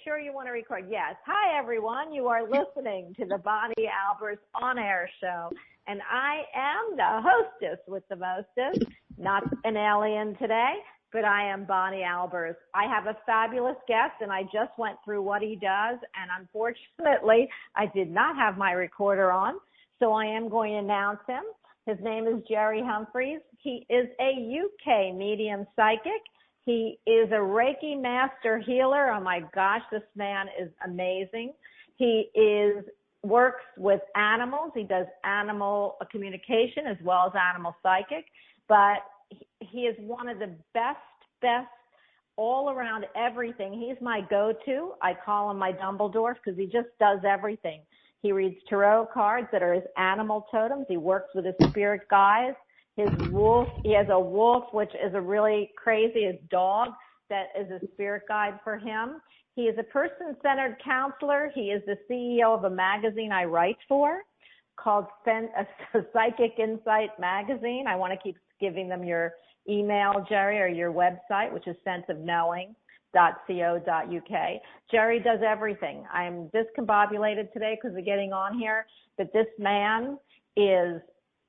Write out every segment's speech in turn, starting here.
Sure you want to record? Yes. Hi, everyone. You are listening to the Bonnie-Albers-on-air show, and I am the hostess with the mostest, not an alien today, but I am Bonnie Albers. I have a fabulous guest, and I just went through what he does, and unfortunately, I did not have my recorder on, so I am going to announce him. His name is Jerry Humphreys. He is a UK medium psychic. He is a Reiki master healer. Oh my gosh, this man is amazing. He works with animals. He does animal communication as well as animal psychic, but he is one of the best all around everything. He's my go-to. I call him my Dumbledore because he just does everything. He reads tarot cards that are his animal totems. He works with his spirit guides. His wolf, he has a wolf, which is a really crazy, his dog that is a spirit guide for him. He is a person-centered counselor. He is the CEO of a magazine I write for called Psychic Insight Magazine. I want to keep giving them your email, Jerry, or your website, which is senseofknowing.co.uk. Jerry does everything. I'm discombobulated today because of getting on here, but this man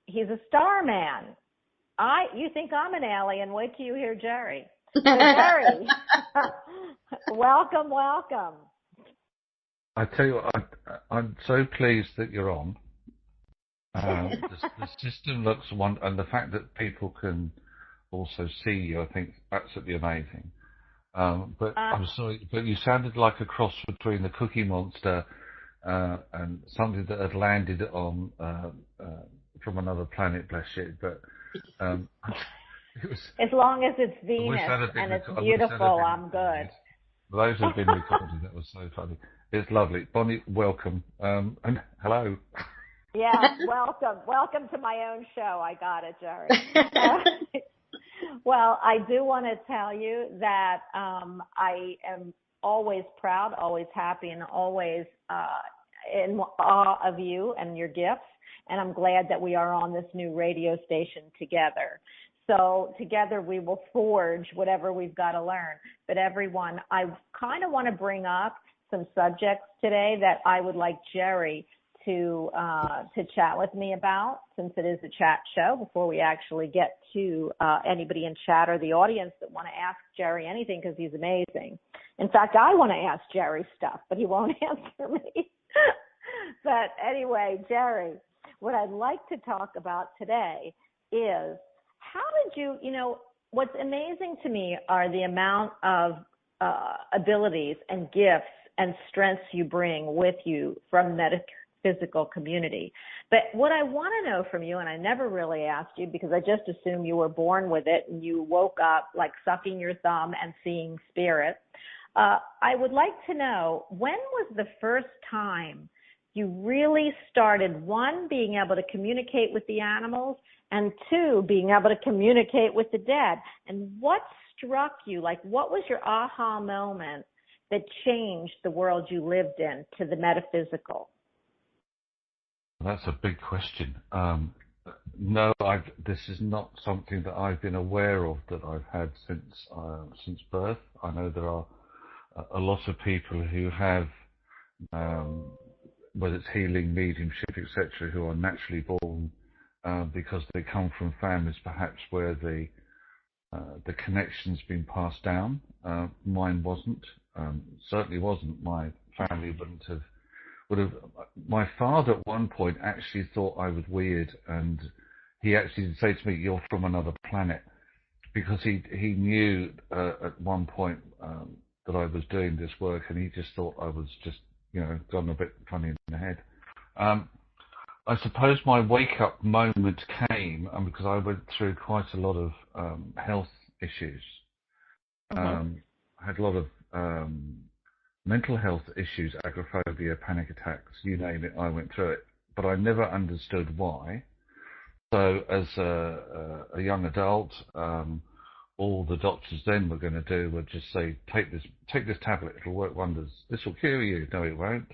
he's a star man. You think I'm an alien. Wait till you hear Jerry. So Jerry, welcome. I tell you what, I'm so pleased that you're on. The system looks wonderful, and the fact that people can also see you, I think, absolutely amazing. But I'm sorry, but you sounded like a cross between the Cookie Monster and something that had landed on from another planet, bless you. But it was, as long as it's Venus and it's beautiful, I'm good. Those have been recorded. That was so funny. It's lovely. Bonnie, welcome. And hello. Yeah, welcome to my own show. I got it, Jerry. Well, I do want to tell you that I am always proud, always happy, and always in awe of you and your gifts. And I'm glad that we are on this new radio station together. So together we will forge whatever we've got to learn. But everyone, I kind of want to bring up some subjects today that I would like Jerry to chat with me about, since it is a chat show, before we actually get to anybody in chat or the audience that want to ask Jerry anything, because he's amazing. In fact, I want to ask Jerry stuff, but he won't answer me. But anyway, Jerry, what I'd like to talk about today is how did what's amazing to me are the amount of abilities and gifts and strengths you bring with you from metaphysical community. But what I want to know from you, and I never really asked you because I just assumed you were born with it and you woke up like sucking your thumb and seeing spirit. I would like to know, when was the first time you really started, one, being able to communicate with the animals, and two, being able to communicate with the dead? And what struck you? Like, what was your aha moment that changed the world you lived in to the metaphysical? That's a big question. No, this is not something that I've been aware of that I've had since birth. I know there are a lot of people who have, whether it's healing, mediumship, etc., who are naturally born because they come from families perhaps where the connection's been passed down. Mine wasn't. Certainly wasn't. My family would have. My father at one point actually thought I was weird, and he actually did say to me, "You're from another planet," because he knew at one point that I was doing this work, and he just thought I was just gone a bit funny in the head. I suppose my wake-up moment came because I went through quite a lot of health issues. I had a lot of mental health issues, agoraphobia, panic attacks, you name it, I went through it. But I never understood why. So as a young adult, all the doctors then were going to do were just say, take this tablet, it'll work wonders. This will cure you. No, it won't.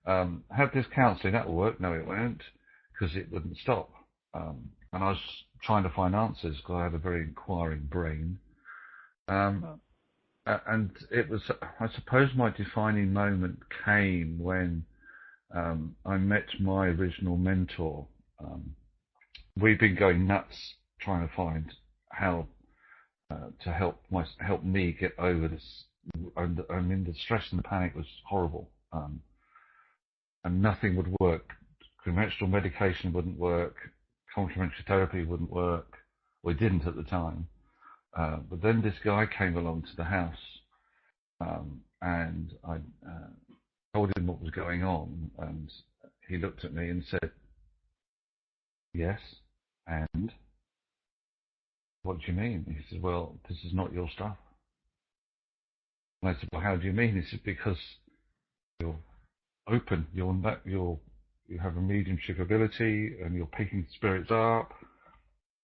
Have this counselling, that will work. No, it won't, because it wouldn't stop. And I was trying to find answers because I had a very inquiring brain. And and it was, I suppose my defining moment came when I met my original mentor. We've been going nuts trying to find how to help me get over this. I mean, the stress and the panic was horrible, and nothing would work. Conventional medication wouldn't work. Complementary therapy wouldn't work. Well, it didn't at the time. But then this guy came along to the house, and I told him what was going on, and he looked at me and said, "Yes, and what do you mean?" He said, "Well, this is not your stuff." And I said, "Well, how do you mean?" He said, "Because you're open, you have a mediumship ability, and you're picking spirits up."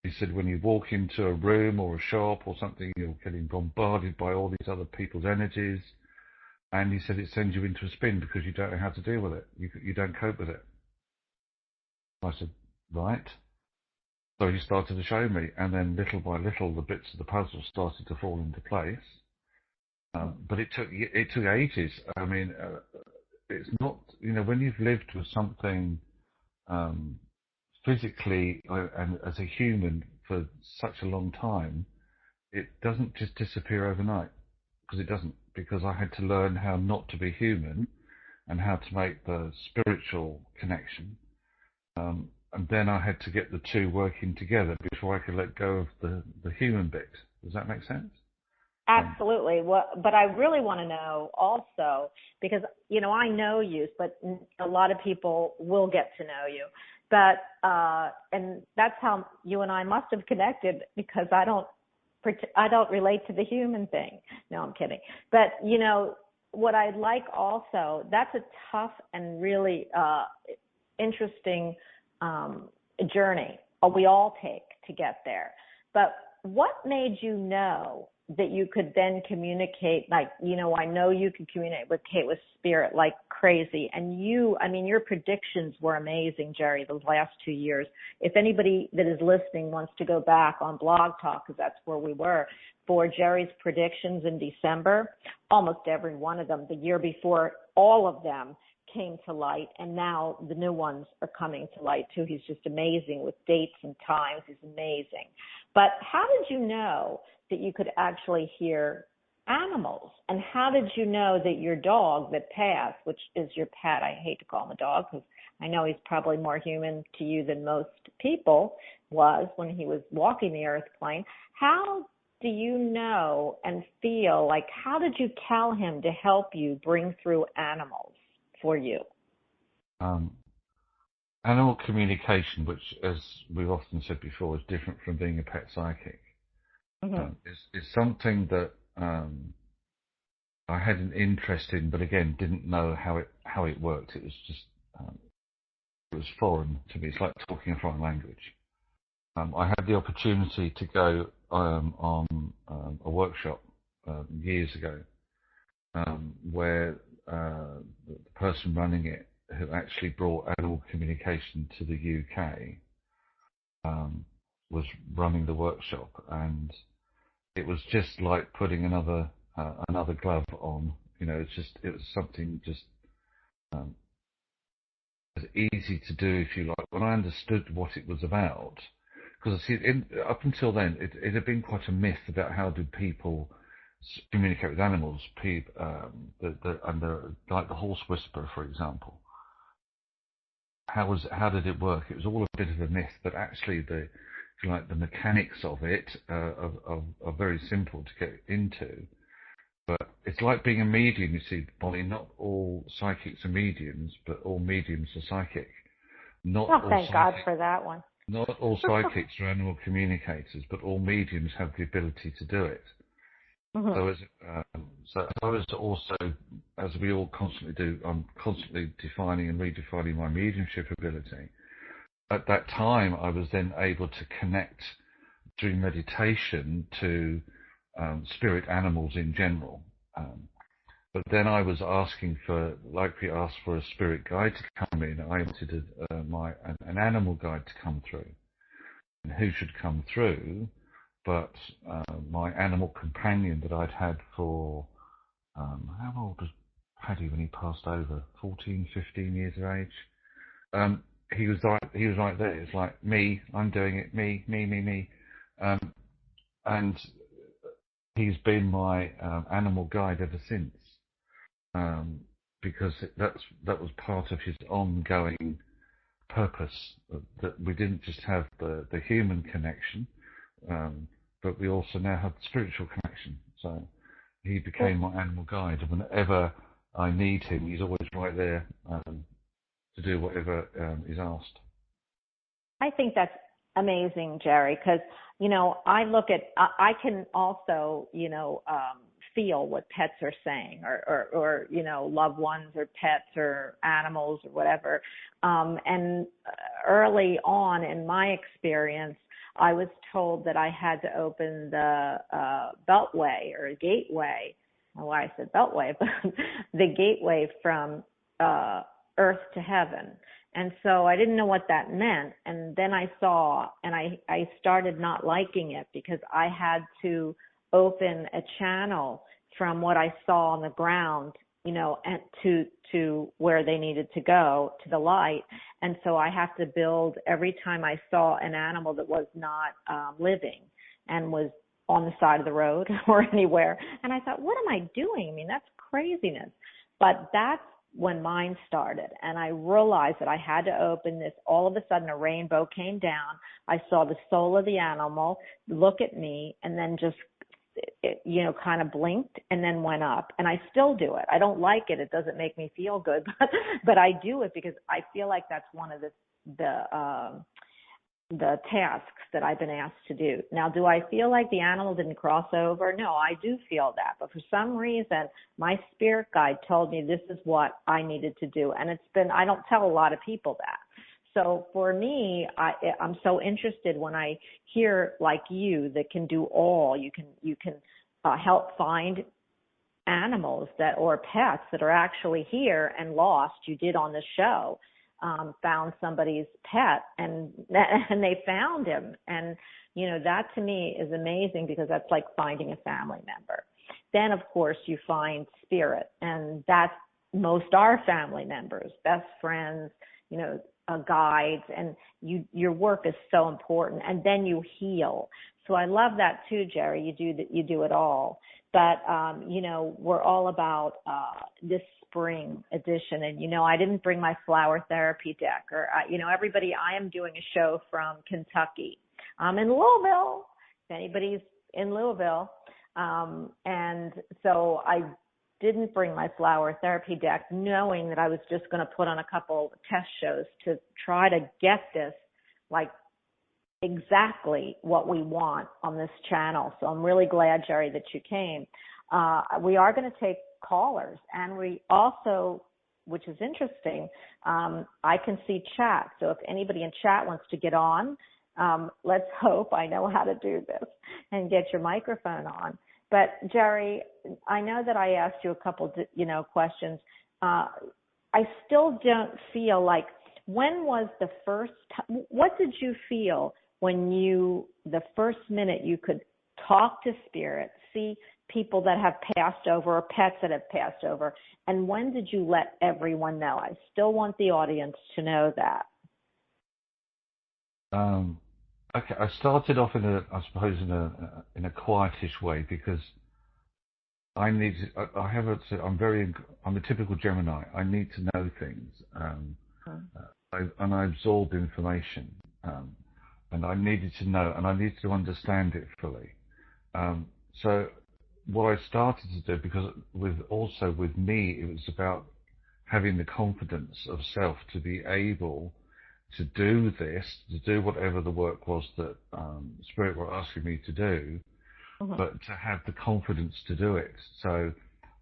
He said, "When you walk into a room or a shop or something, you're getting bombarded by all these other people's energies." And he said, "It sends you into a spin because you don't know how to deal with it. You don't cope with it." I said, "Right." So he started to show me, and then little by little, the bits of the puzzle started to fall into place. But it took ages. I mean, it's not, when you've lived with something physically and as a human for such a long time, it doesn't just disappear overnight, because it doesn't. Because I had to learn how not to be human and how to make the spiritual connection. And then I had to get the two working together before I could let go of the human bit. Does that make sense? Absolutely. But I really want to know also, because, I know you, but a lot of people will get to know you. But, and that's how you and I must have connected, because I don't relate to the human thing. No, I'm kidding. But, what I'd like also, that's a tough and really interesting journey we all take to get there. But what made you know that you could then communicate, like, I know you can communicate with spirit like crazy. And your predictions were amazing, Jerry, those last 2 years. If anybody that is listening wants to go back on Blog Talk, because that's where we were, for Jerry's predictions in December, almost every one of them, the year before, all of them came to light, and now the new ones are coming to light too. He's just amazing with dates and times. He's amazing. But how did you know that you could actually hear animals? And how did you know that your dog that passed, which is your pet, I hate to call him a dog because I know he's probably more human to you than most people was when he was walking the earth plane, how do you know and feel like, how did you tell him to help you bring through animals for you? Animal communication, which, as we've often said before, is different from being a pet psychic, is something that I had an interest in, but again, didn't know how it worked. It was just it was foreign to me. It's like talking a foreign language. I had the opportunity to go on a workshop years ago, where the person running it, who actually brought animal communication to the UK, was running the workshop, and it was just like putting another glove on. It was something just as easy to do, if you like. When I understood what it was about, because up until then it had been quite a myth about how do people communicate with animals. Like the horse whisperer, for example. How did it work? It was all a bit of a myth, but actually the mechanics of it are very simple to get into. But it's like being a medium, you see, Bonnie. Not all psychics are mediums, but all mediums are psychic. Thank God for that one. Not all psychics are animal communicators, but all mediums have the ability to do it. So I was also, as we all constantly do, I'm constantly defining and redefining my mediumship ability. At that time, I was then able to connect through meditation to spirit animals in general. But then I was asking like we asked for a spirit guide to come in, I wanted an animal guide to come through. And who should come through? but my animal companion that I'd had for, how old was Paddy when he passed over? 14, 15 years of age. He was right there. It's like, me, I'm doing it, me. And he's been my animal guide ever since, because that was part of his ongoing purpose, that we didn't just have the human connection, but we also now have the spiritual connection. So he became my animal guide, and whenever I need him, he's always right there to do whatever is asked. I think that's amazing, Jerry, because, I can also, feel what pets are saying, or loved ones or pets or animals or whatever. And early on in my experience, I was told that I had to open the beltway or gateway. I don't know why I said beltway, but the gateway from earth to heaven. And so I didn't know what that meant. And then I saw, and I started not liking it, because I had to open a channel from what I saw on the ground, and to where they needed to go, to the light. And so I have to build every time I saw an animal that was not living and was on the side of the road or anywhere. And I thought, what am I doing? I mean, that's craziness. But that's when mine started, and I realized that I had to open this. All of a sudden, a rainbow came down. I saw the soul of the animal look at me, and then just, kind of blinked and then went up. And I still do it. I don't like it. It doesn't make me feel good, but I do it because I feel like that's one of the tasks that I've been asked to do. Now, do I feel like the animal didn't cross over? No, I do feel that. But for some reason, my spirit guide told me this is what I needed to do. And I don't tell a lot of people that. So for me, I'm so interested when I hear like you that can do all. You can help find animals or pets that are actually here and lost. You did on the show. Found somebody's pet and they found him. And, that to me is amazing, because that's like finding a family member. Then, of course, you find spirit, and that's most are family members, best friends, guides, and your work is so important. And then you heal. So I love that too, Jerry. You do it all. But, we're all about this spring edition. And, I didn't bring my flower therapy deck, or, everybody, I am doing a show from Kentucky. I'm in Louisville, if anybody's in Louisville. And so I didn't bring my flower therapy deck, knowing that I was just going to put on a couple test shows to try to get this, like, exactly what we want on this channel. So I'm really glad, Jerry, that you came. We are going to take callers, and we also, which is interesting, I can see chat. So if anybody in chat wants to get on, let's hope I know how to do this and get your microphone on. But Jerry, I know that I asked you a couple, questions. I still don't feel like, when was the first, what did you feel when the first minute you could talk to spirit, see people that have passed over or pets that have passed over, and when did you let everyone know? I still want the audience to know that. Okay, I started off in a quietish way, because I'm a typical Gemini. I need to know things, and I absorb information, and I needed to know, and I needed to understand it fully. So what I started to do, because with me, it was about having the confidence of self to be able to do this, to do whatever the work was that Spirit were asking me to do, but to have the confidence to do it. So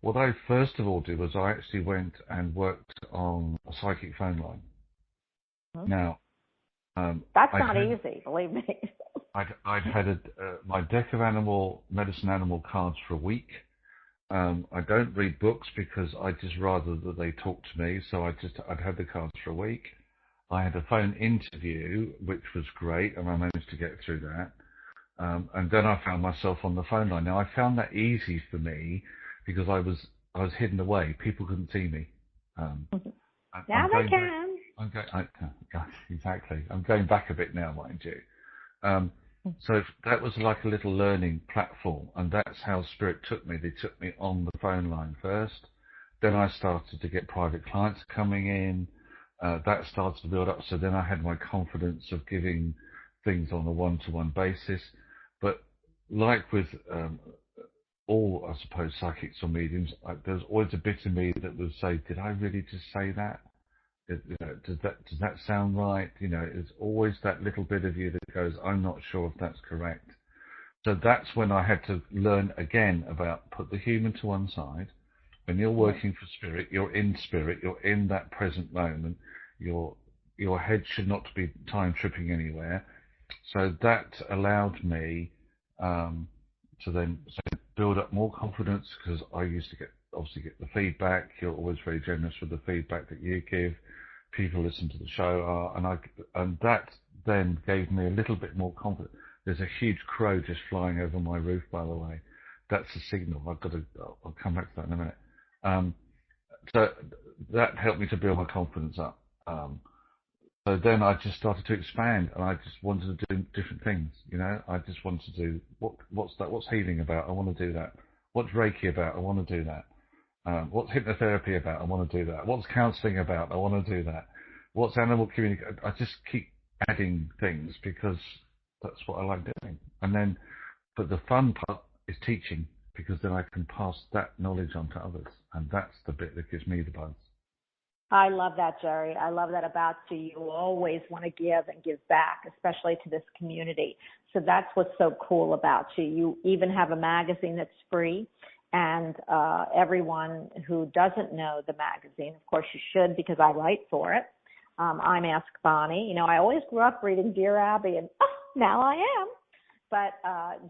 what I first of all did was I actually went and worked on a psychic phone line. Now, that's not easy, believe me. I'd had my deck of medicine animal cards for a week. I don't read books because I just rather that they talk to me. So I'd had the cards for a week. I had a phone interview, which was great, and I managed to get through that. And then I found myself on the phone line. Now I found that easy for me because I was hidden away. People couldn't see me. Now they can. Exactly. I'm going back a bit now, mind you. So that was like a little learning platform, and that's how Spirit took me. They took me on the phone line first. Then I started to get private clients coming in. That started to build up. So then I had my confidence of giving things on a one-to-one basis. But like with all, I suppose, psychics or mediums, there's always a bit of me that would say, did I really just say that? Does that sound right? There's always that little bit of you that goes, I'm not sure if that's correct. So that's when I had to learn again about put the human to one side. When you're working for Spirit, you're in that present moment. Your head should not be time tripping anywhere. So that allowed me to then build up more confidence, because I used to obviously get the feedback. You're always very generous with the feedback that you give. People listen to the show, and that then gave me a little bit more confidence. There's a huge crow just flying over my roof, by the way. That's a signal. I'll come back to that in a minute. So that helped me to build my confidence up. So then I just started to expand, and I just wanted to do different things. I just wanted to do what's that? What's healing about? I want to do that. What's Reiki about? I want to do that. What's hypnotherapy about? I want to do that. What's counselling about? I want to do that. What's animal communication? I just keep adding things because that's what I like doing. And then, but the fun part is teaching, because then I can pass that knowledge on to others, and that's the bit that gives me the buzz. I love that, Jerry. I love that about you. You always want to give and give back, especially to this community. So that's what's so cool about you. You even have a magazine that's free. And everyone who doesn't know the magazine, of course you should, because I write for it. I'm Ask Bonnie. I always grew up reading Dear Abby, and now I am. But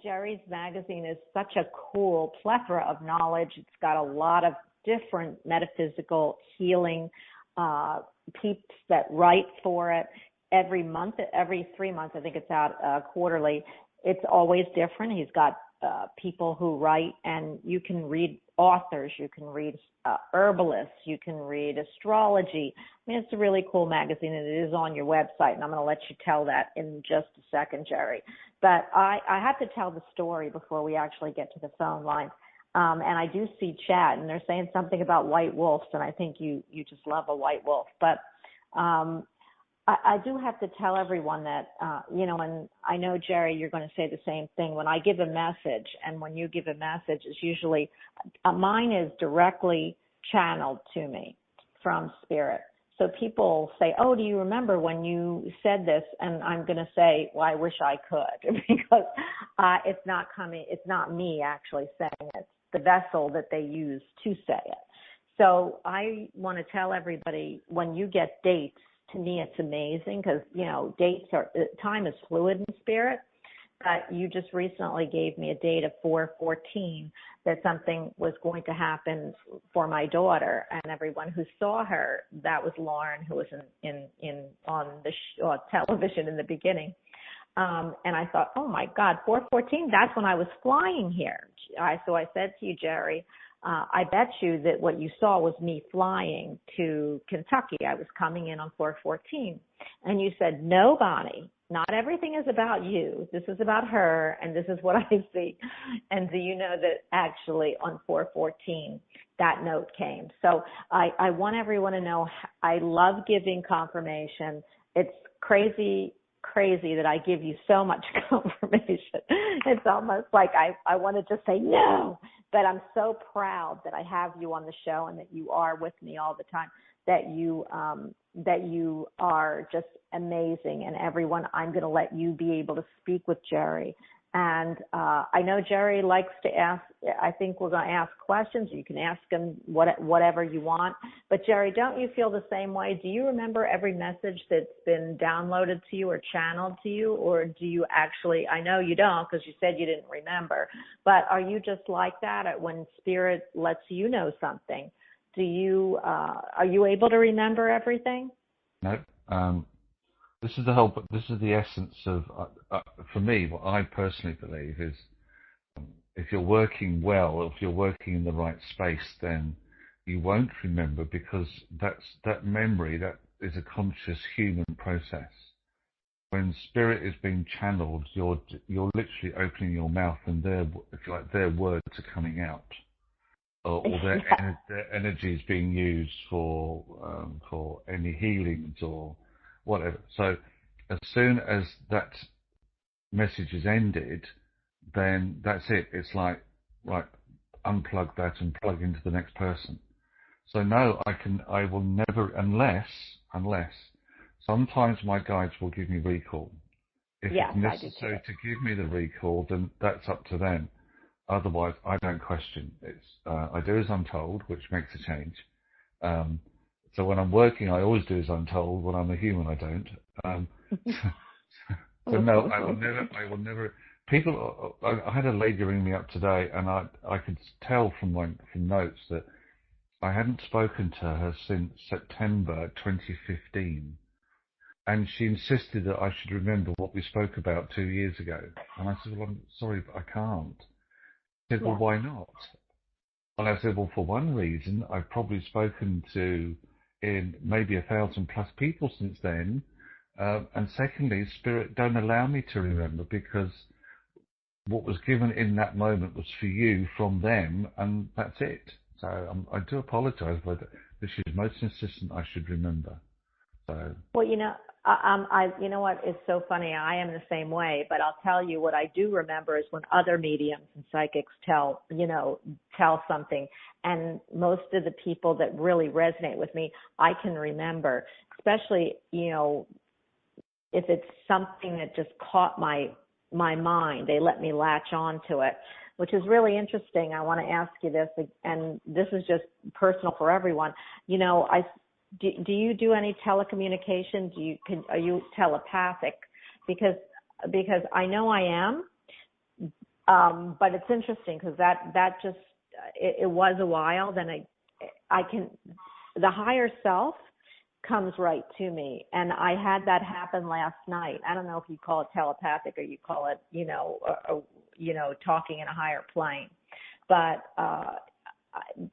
Jerry's magazine is such a cool plethora of knowledge. It's got a lot of different metaphysical healing peeps that write for it. Every month, every 3 months, I think it's out quarterly. It's always different. He's got people who write, and you can read authors, you can read herbalists, you can read astrology. It's a really cool magazine, and it is on your website, and I'm going to let you tell that in just a second, Jerry. But I have to tell the story before we actually get to the phone line. And I do see chat, and they're saying something about white wolves, and I think you just love a white wolf. But I do have to tell everyone that, and I know, Jerry, you're going to say the same thing. When I give a message, and when you give a message, it's usually, mine is directly channeled to me from Spirit. So people say, oh, do you remember when you said this? And I'm going to say, well, I wish I could, because it's not me actually saying it. It's the vessel that they use to say it. So I want to tell everybody, when you get dates, to me, it's amazing, because, time is fluid in Spirit. But you just recently gave me a date of 4/14 that something was going to happen for my daughter, and everyone who saw her, that was Lauren, who was on the television in the beginning. And I thought, oh my God, 4/14, that's when I was flying here. So I said to you, Jerry, I bet you that what you saw was me flying to Kentucky. I was coming in on 4/14. And you said, no, Bonnie, not everything is about you. This is about her, and this is what I see. And do you know that actually on 4/14, that note came? So I want everyone to know I love giving confirmation. It's crazy that I give you so much confirmation. It's almost like I want to just say no, but I'm so proud that I have you on the show, and that you are with me all the time, that you are just amazing. And everyone, I'm going to let you be able to speak with Jerry. And I know Jerry likes to ask, I think we're going to ask questions. You can ask him whatever you want. But Jerry, don't you feel the same way? Do you remember every message that's been downloaded to you or channeled to you? Or do you actually, I know you don't, because you said you didn't remember, but are you just like that when Spirit lets you know something? Are you able to remember everything? No. This is the essence of, for me, what I personally believe is, if you're working well, if you're working in the right space, then you won't remember, because that memory, that is a conscious human process. When spirit is being channeled, you're literally opening your mouth, and if you like, their words are coming out, or their energy is being used for any healings or whatever. So as soon as that message is ended, then that's it. It's like, right, unplug that and plug into the next person. So no, I will never, unless sometimes my guides will give me recall. If it's necessary to give me the recall, then that's up to them. Otherwise, I don't question. I do as I'm told, which makes a change. So when I'm working, I always do as I'm told. When I'm a human, I don't. So no, I will never. People, I had a lady ring me up today, and I could tell from notes that I hadn't spoken to her since September 2015. And she insisted that I should remember what we spoke about 2 years ago. And I said, well, I'm sorry, but I can't. She said, well, why not? And I said, well, for one reason, I've probably spoken to in maybe 1,000+ people since then. And secondly, Spirit don't allow me to remember, because what was given in that moment was for you from them, and that's it. So I do apologise, but she's most insistent I should remember. So. Well, you know what is so funny? I am the same way, but I'll tell you what I do remember is when other mediums and psychics tell something, and most of the people that really resonate with me, I can remember, especially, if it's something that just caught my mind, they let me latch on to it, which is really interesting. I want to ask you this, and this is just personal for everyone. Do you do any telecommunication? Are you telepathic? Because I know I am, but it's interesting because that just it was a while. Then the higher self comes right to me, and I had that happen last night. I don't know if you call it telepathic or you call it talking in a higher plane, but.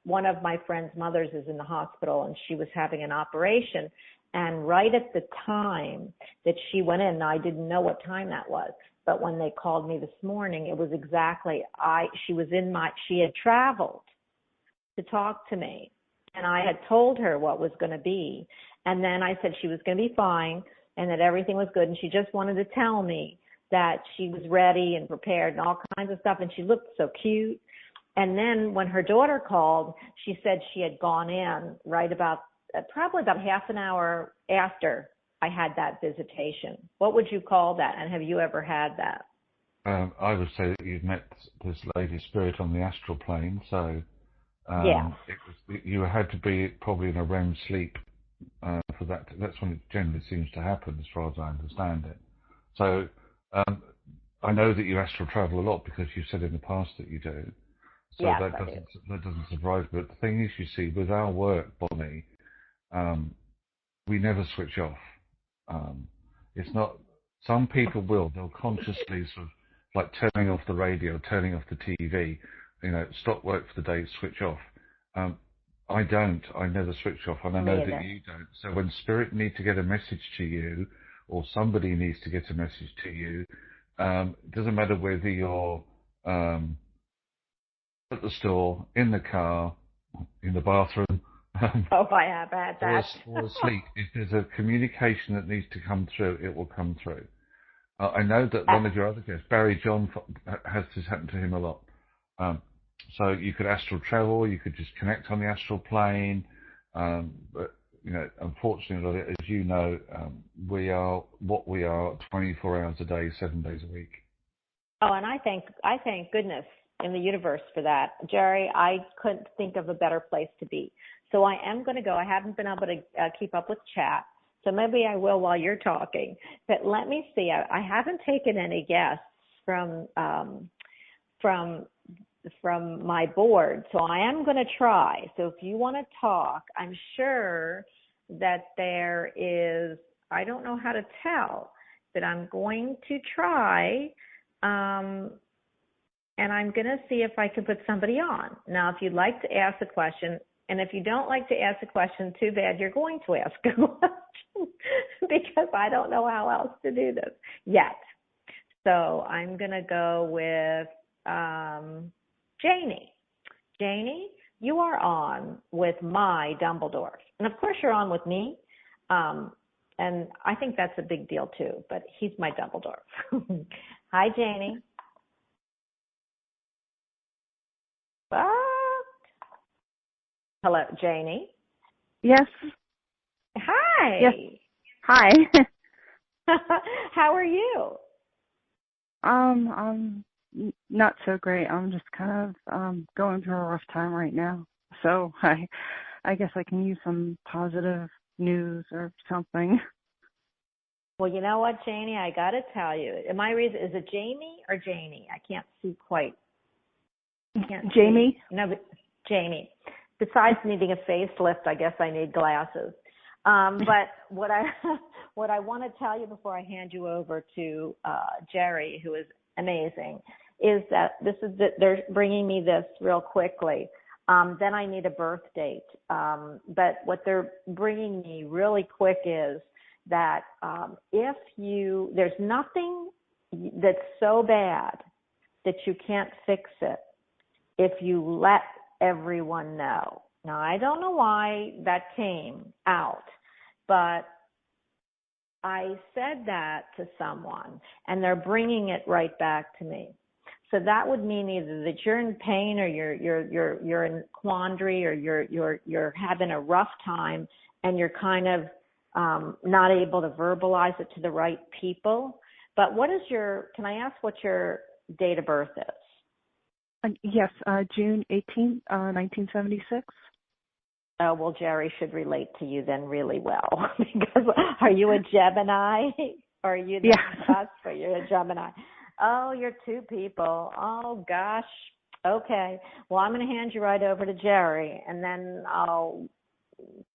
One of my friend's mothers is in the hospital, and she was having an operation. And right at the time that she went in, I didn't know what time that was, but when they called me this morning, it was exactly, she had traveled to talk to me, and I had told her what was going to be. And then I said she was going to be fine and that everything was good. And she just wanted to tell me that she was ready and prepared and all kinds of stuff. And she looked so cute. And then when her daughter called, she said she had gone in right about, probably about half an hour after I had that visitation. What would you call that? And have you ever had that? I would say that you've met this lady spirit on the astral plane. So you had to be probably in a REM sleep for that. That's when it generally seems to happen, as far as I understand it. So I know that you astral travel a lot because you said in the past that you do. So yes, that doesn't surprise me. But the thing is, you see, with our work, Bonnie, we never switch off. It's not. Some people will. They'll consciously sort of like turning off the radio, turning off the TV. Stop work for the day, switch off. I don't. I never switch off, and I know that you don't. So when spirit need to get a message to you, or somebody needs to get a message to you, it doesn't matter whether you're at the store, in the car, in the bathroom. I have had that. Or asleep. If there's a communication that needs to come through, it will come through. I know that one of your other guests, Barry John, has this happen to him a lot. So you could astral travel, you could just connect on the astral plane. But unfortunately, as you know, we are what we are 24 hours a day, 7 days a week. Oh, and I thank goodness in the universe for that. Jerry, I couldn't think of a better place to be. So I am going to go. I haven't been able to keep up with chat, so maybe I will while you're talking. But let me see. I haven't taken any guests from my board, so I am going to try. So if you want to talk, I'm sure that there is I don't know how to tell, but I'm going to try, and I'm going to see if I can put somebody on. Now, if you'd like to ask a question, and if you don't like to ask a question, too bad, you're going to ask a question because I don't know how else to do this yet. So I'm going to go with Janie. Janie, you are on with my Dumbledore. And of course you're on with me. And I think that's a big deal too, but he's my Dumbledore. Hi, Janie. Hello, Janie. Yes. Hi. Yes. Hi. How are you? I'm not so great. I'm just kind of going through a rough time right now. So I guess I can use some positive news or something. Well, you know what, Janie? I got to tell you. Is it Jamie or Janie? I can't see quite. Jamie? No, but Jamie. Besides needing a facelift, I guess I need glasses. But what I want to tell you before I hand you over to Jerry, who is amazing, is that they're bringing me this real quickly. Then I need a birth date. But what they're bringing me really quick is that there's nothing that's so bad that you can't fix it if you let everyone know. Now, I don't know why that came out, but I said that to someone, and they're bringing it right back to me. So that would mean either that you're in pain, or you're in quandary, or you're having a rough time, and you're kind of not able to verbalize it to the right people. But can I ask what your date of birth is? Yes, June 18th, 1976. Oh, well, Jerry should relate to you then really well. Because are you a Gemini? Or are you the cusp, or you're a Gemini? Oh, you're two people. Oh, gosh. Okay. Well, I'm going to hand you right over to Jerry, and then I'll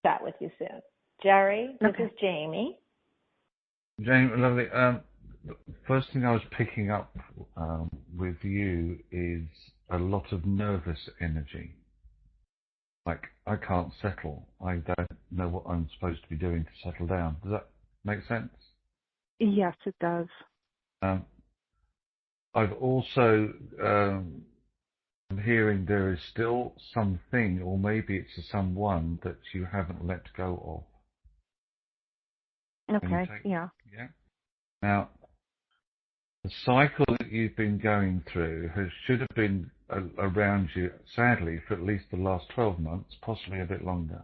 chat with you soon. Jerry, this is Jamie. Jamie, lovely. First thing I was picking up with you is a lot of nervous energy. Like, I can't settle. I don't know what I'm supposed to be doing to settle down. Does that make sense? Yes, it does. I've also hearing there is still something, or maybe it's a someone that you haven't let go of. Okay, yeah. Yeah. Now, the cycle that you've been going through should have been around you, sadly, for at least the last 12 months, possibly a bit longer.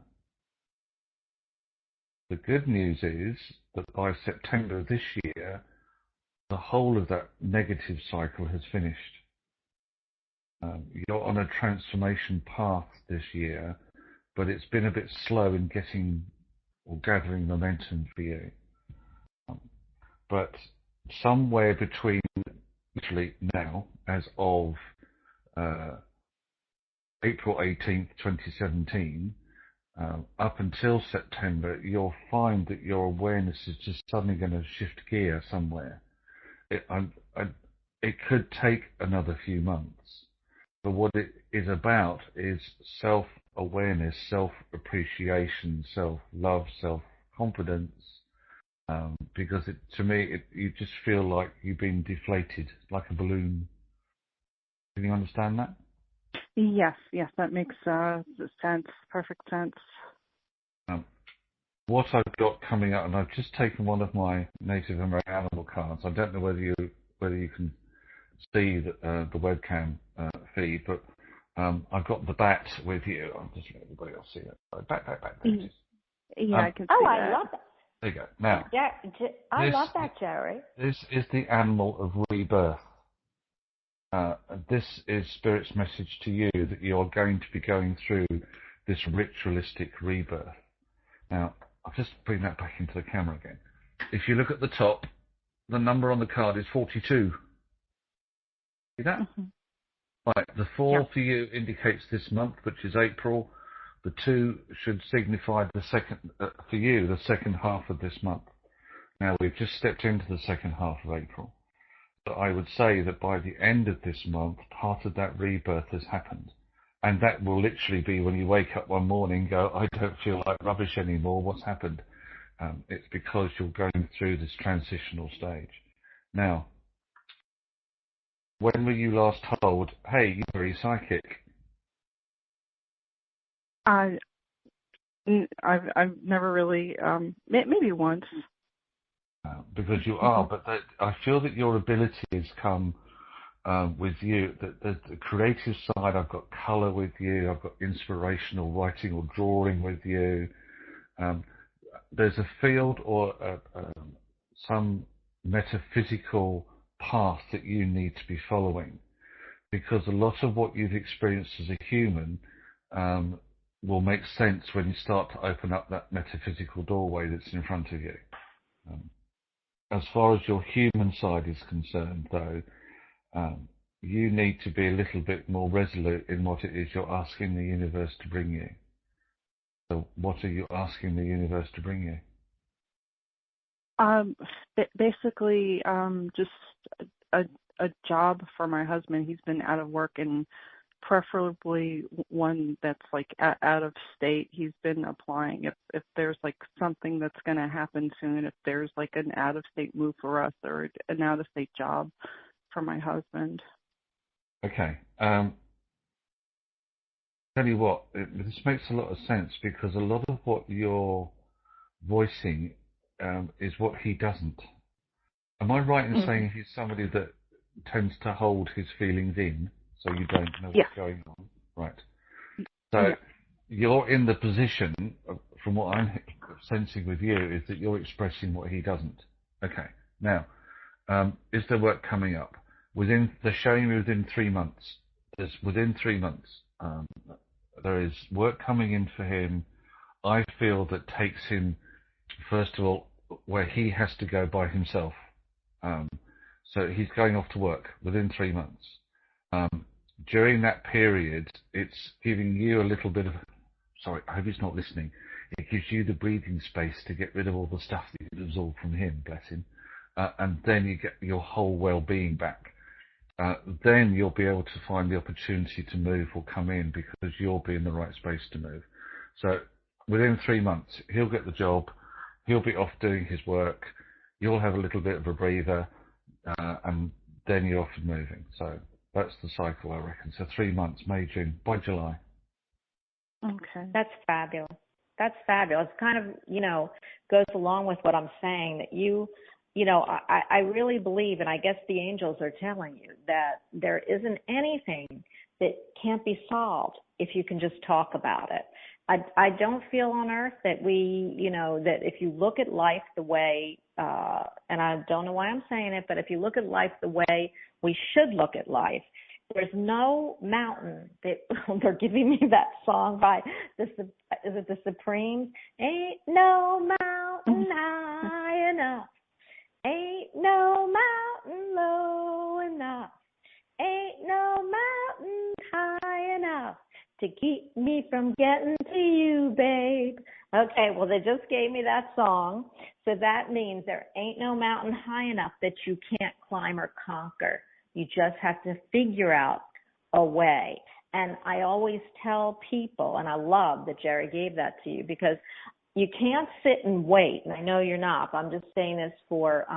The good news is that by September of this year, the whole of that negative cycle has finished. You're on a transformation path this year, but it's been a bit slow in getting or gathering momentum for you. But somewhere between literally now, as of April 18th, 2017, up until September, you'll find that your awareness is just suddenly going to shift gear somewhere. It could take another few months. But what it is about is self-awareness, self-appreciation, self-love, self-confidence. Because you just feel like you've been deflated, like a balloon. Can you understand that? Yes, that makes sense, perfect sense. What I've got coming up, and I've just taken one of my Native American animal cards. I don't know whether you can see the webcam feed, but I've got the bat with you. I'll just let everybody else see it. Bat. There it is. Yeah, I can see that. I love that. There you go. Now, I love that, Jerry. This is the animal of rebirth. This is Spirit's message to you that you are going to be going through this ritualistic rebirth. Now, I'll just bring that back into the camera again. If you look at the top, the number on the card is 42. See that? Mm-hmm. Right, the 4 for you indicates this month, which is April. The 2 should signify the second, for you, the second half of this month. Now, we've just stepped into the second half of April. But I would say that by the end of this month, part of that rebirth has happened. And that will literally be when you wake up one morning and go, I don't feel like rubbish anymore. What's happened? It's because you're going through this transitional stage. Now, when were you last told, hey, you're very psychic? I've never really, maybe once. Because you are, but I feel that your ability has come with you. The creative side, I've got colour with you, I've got inspirational writing or drawing with you. There's a field or some metaphysical path that you need to be following, because a lot of what you've experienced as a human will make sense when you start to open up that metaphysical doorway that's in front of you. As far as your human side is concerned, though, you need to be a little bit more resolute in what it is you're asking the universe to bring you. So what are you asking the universe to bring you? Basically, just a job for my husband. He's been out of work, and preferably one that's like out of state. He's been applying. If there's like something that's going to happen soon, if there's like an out of state move for us or an out of state job for my husband. Okay. Tell you what, this makes a lot of sense, because a lot of what you're voicing is what he doesn't. Am I right in saying he's somebody that tends to hold his feelings in, so you don't know what's going on? Right. So you're in the position, from what I'm sensing with you, is that you're expressing what he doesn't. Okay. Now, is there work coming up? They're showing me within 3 months. Within 3 months, there is work coming in for him. I feel that takes him, first of all, where he has to go by himself. So he's going off to work within 3 months. During that period, it's giving you a little bit of, sorry, I hope he's not listening. It gives you the breathing space to get rid of all the stuff that you absorbed from him, bless him. And then you get your whole well-being back. Then you'll be able to find the opportunity to move or come in, because you'll be in the right space to move. So within 3 months, he'll get the job. He'll be off doing his work. You'll have a little bit of a breather, and then you're off and moving. So that's the cycle, I reckon. So 3 months, May, June, by July. Okay. That's fabulous. That's fabulous. Kind of, goes along with what I'm saying, that I really believe, and I guess the angels are telling you, that there isn't anything that can't be solved if you can just talk about it. I don't feel on earth that that if you look at life the way, and I don't know why I'm saying it, but if you look at life the way we should look at life, there's no mountain that they're giving me that song by is it the Supremes? Ain't no mountain high enough. Ain't no mountain low enough. Ain't no mountain high enough to keep me from getting to you, babe. Okay, well, they just gave me that song. So that means there ain't no mountain high enough that you can't climb or conquer. You just have to figure out a way. And I always tell people, and I love that Jerry gave that to you, because you can't sit and wait, and I know you're not, but I'm just saying this for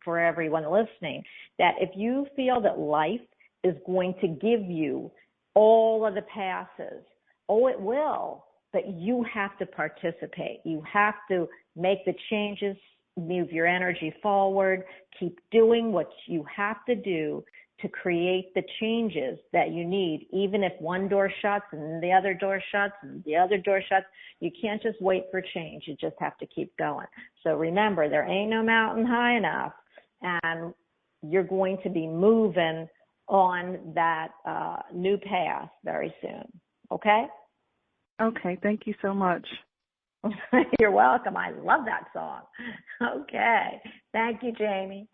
everyone listening, that if you feel that life is going to give you all of the passes, it will, but you have to participate. You have to make the changes, move your energy forward, keep doing what you have to do to create the changes that you need, even if one door shuts and the other door shuts and the other door shuts. You can't just wait for change. You just have to keep going. So remember, there ain't no mountain high enough, and you're going to be moving on that new path very soon. Okay? Okay, thank you so much. You're welcome. I love that song. Okay. Thank you, Jamie.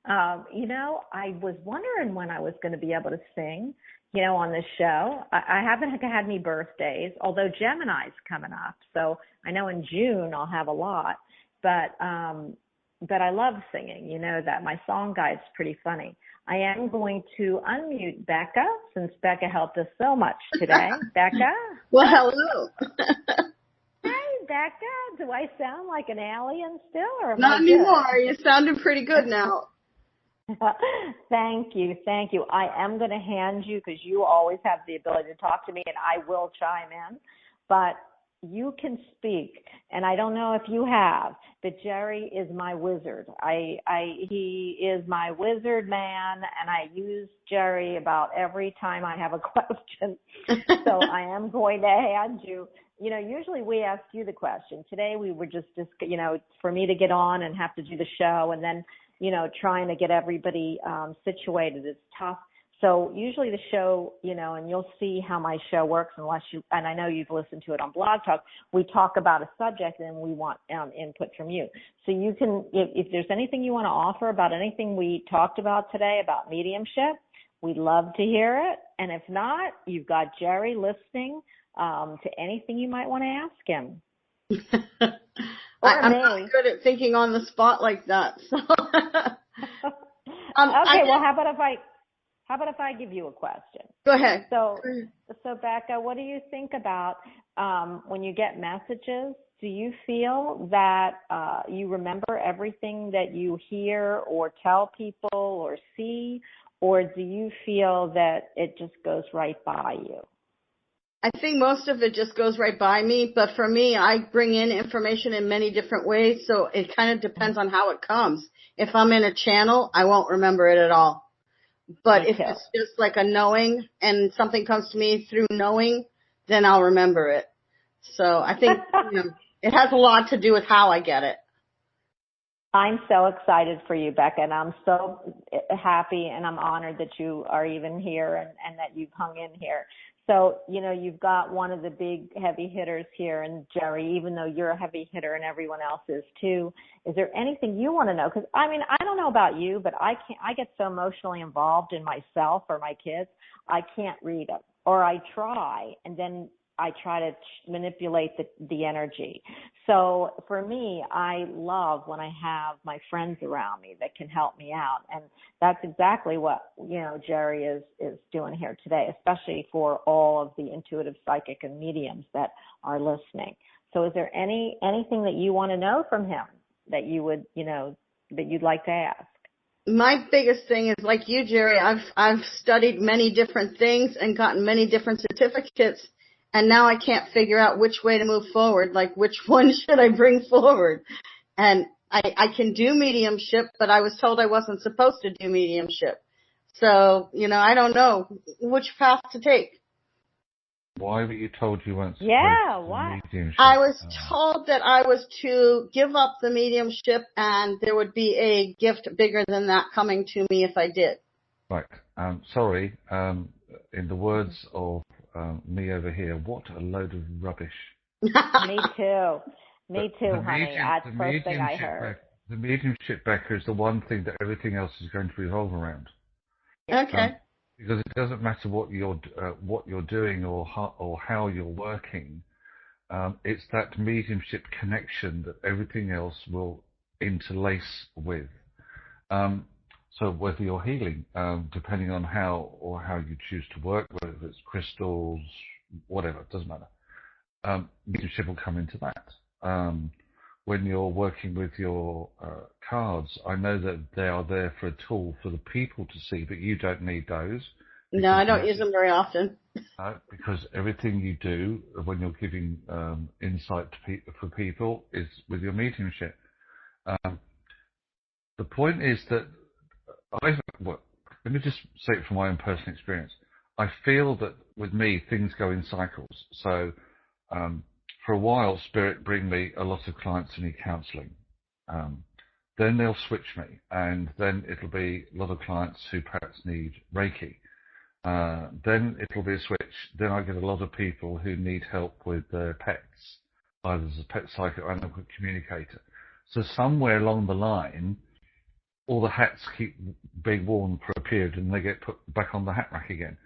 I was wondering when I was going to be able to sing, on this show. I haven't had any birthdays, although Gemini's coming up. So I know in June I'll have a lot. But but I love singing. You know that my song guide's pretty funny. I am going to unmute Becca, since Becca helped us so much today. Becca? Well, hello. Hey, Becca. Do I sound like an alien still, or am Not I good? anymore. You're sounding pretty good now. Thank you. Thank you. I am going to hand you, because you always have the ability to talk to me, and I will chime in, but you can speak, and I don't know if you have, but Jerry is my wizard. He is my wizard man, and I use Jerry about every time I have a question. So I am going to hand you, usually we ask you the question. Today we were just, for me to get on and have to do the show, and then, trying to get everybody situated is tough. So usually the show, and you'll see how my show works and I know you've listened to it on Blog Talk, we talk about a subject and we want input from you. So you can, if there's anything you want to offer about anything we talked about today about mediumship, we'd love to hear it. And if not, you've got Jerry listening to anything you might want to ask him. I'm not good at thinking on the spot like that. So. Okay, well, how about if I give you a question? Go ahead. So Becca, what do you think about when you get messages? Do you feel that you remember everything that you hear or tell people or see, or do you feel that it just goes right by you? I think most of it just goes right by me, but for me, I bring in information in many different ways, so it kind of depends on how it comes. If I'm in a channel, I won't remember it at all. But if it's just like a knowing and something comes to me through knowing, then I'll remember it. So I think it has a lot to do with how I get it. I'm so excited for you, Becca, and I'm so happy and I'm honored that you are even here and that you've hung in here. So, you've got one of the big heavy hitters here, and Jerry, even though you're a heavy hitter and everyone else is too, is there anything you want to know? Because, I don't know about you, but I get so emotionally involved in myself or my kids, I can't read them. Or I try, and then I try to manipulate the energy. So for me, I love when I have my friends around me that can help me out. And that's exactly what, Jerry is doing here today, especially for all of the intuitive psychic and mediums that are listening. So is there anything that you want to know from him that you would, that you'd like to ask? My biggest thing is, like you, Jerry, I've studied many different things and gotten many different certificates. And now I can't figure out which way to move forward, like which one should I bring forward. And I can do mediumship, but I was told I wasn't supposed to do mediumship. So, I don't know which path to take. Why were you told you weren't supposed to do mediumship? I was told that I was to give up the mediumship and there would be a gift bigger than that coming to me if I did. Right. Sorry. In the words of me over here, what a load of rubbish. Me too, honey. That's the first thing I heard. The mediumship, Becca, is the one thing that everything else is going to revolve around. Okay. Because it doesn't matter what you're doing or how you're working. It's that mediumship connection that everything else will interlace with. So whether you're healing, depending on how you choose to work, whether it's crystals, whatever, it doesn't matter. Mediumship will come into that. When you're working with your cards, I know that they are there for a tool for the people to see, but you don't need those. No, I don't use them very often. Because everything you do when you're giving insight for people is with your mediumship. The point is that let me just say it from my own personal experience. I feel that with me, things go in cycles. So for a while, Spirit bring me a lot of clients who need counselling. Then they'll switch me, and then it'll be a lot of clients who perhaps need Reiki. Then it'll be a switch. Then I get a lot of people who need help with their pets, either as a pet psychic or a communicator. So somewhere along the line, all the hats keep being worn for a period and they get put back on the hat rack again.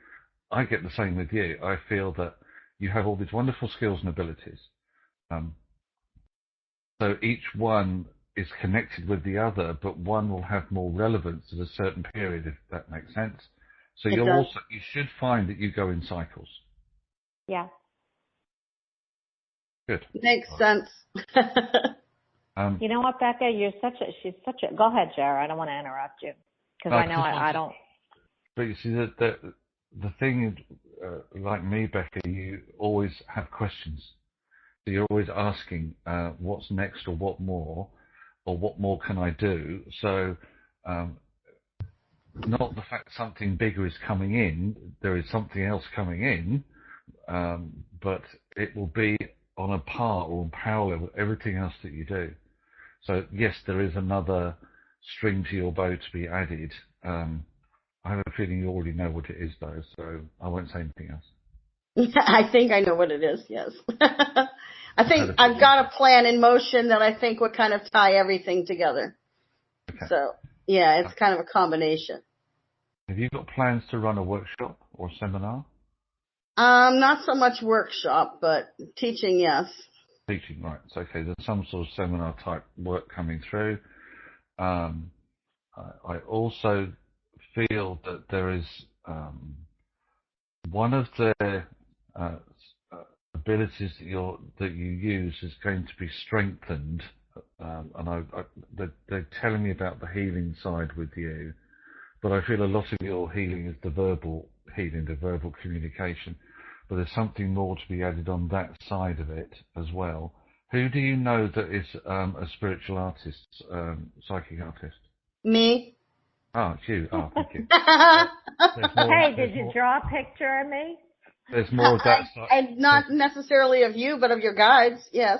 I get the same with you. I feel that you have all these wonderful skills and abilities. So each one is connected with the other, but one will have more relevance at a certain period, if that makes sense. So you should find that you go in cycles. Yeah. Good. Makes sense. You know what, Becca? She's such a. Go ahead, Jared. I don't want to interrupt you because I know I don't. But you see the thing, like me, Becca, you always have questions. So you're always asking, what's next, or what more can I do? So, not the fact something bigger is coming in. There is something else coming in, but it will be on a par or parallel with everything else that you do. So yes, there is another string to your bow to be added. I have a feeling you already know what it is, though, so I won't say anything else. I think I know what it is, yes. I think I've got a plan in motion that I think would kind of tie everything together. Okay. So, yeah, it's kind of a combination. Have you got plans to run a workshop or seminar? Not so much workshop, but teaching, yes. Teaching, right. So, okay, there's some sort of seminar type work coming through. I also feel that there is one of the abilities that you use is going to be strengthened, and they're telling me about the healing side with you, but I feel a lot of your healing is the verbal healing, the verbal communication, but there's something more to be added on that side of it as well. Who do you know that is a spiritual artist, psychic artist? Me. Oh, it's you. Oh, thank you. Hey, did you draw a picture of me? There's more of that side. And not necessarily of you, but of your guides, yes.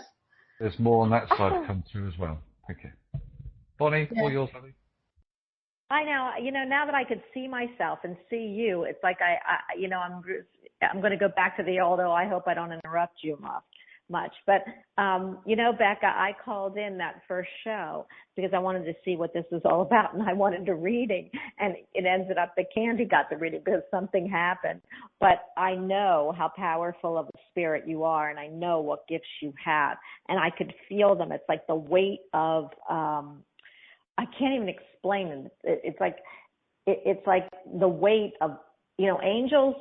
There's more on that side to come through as well. Thank you. Bonnie, all yours, honey. I know. Now that I could see myself and see you, it's like I'm going to go back to the old, I hope I don't interrupt you much. But, Becca, I called in that first show because I wanted to see what this was all about, and I wanted a reading, and it ended up that Candy got the reading because something happened. But I know how powerful of a spirit you are, and I know what gifts you have, and I could feel them. It's like the weight of, I can't even explain it. It's like the weight of, angels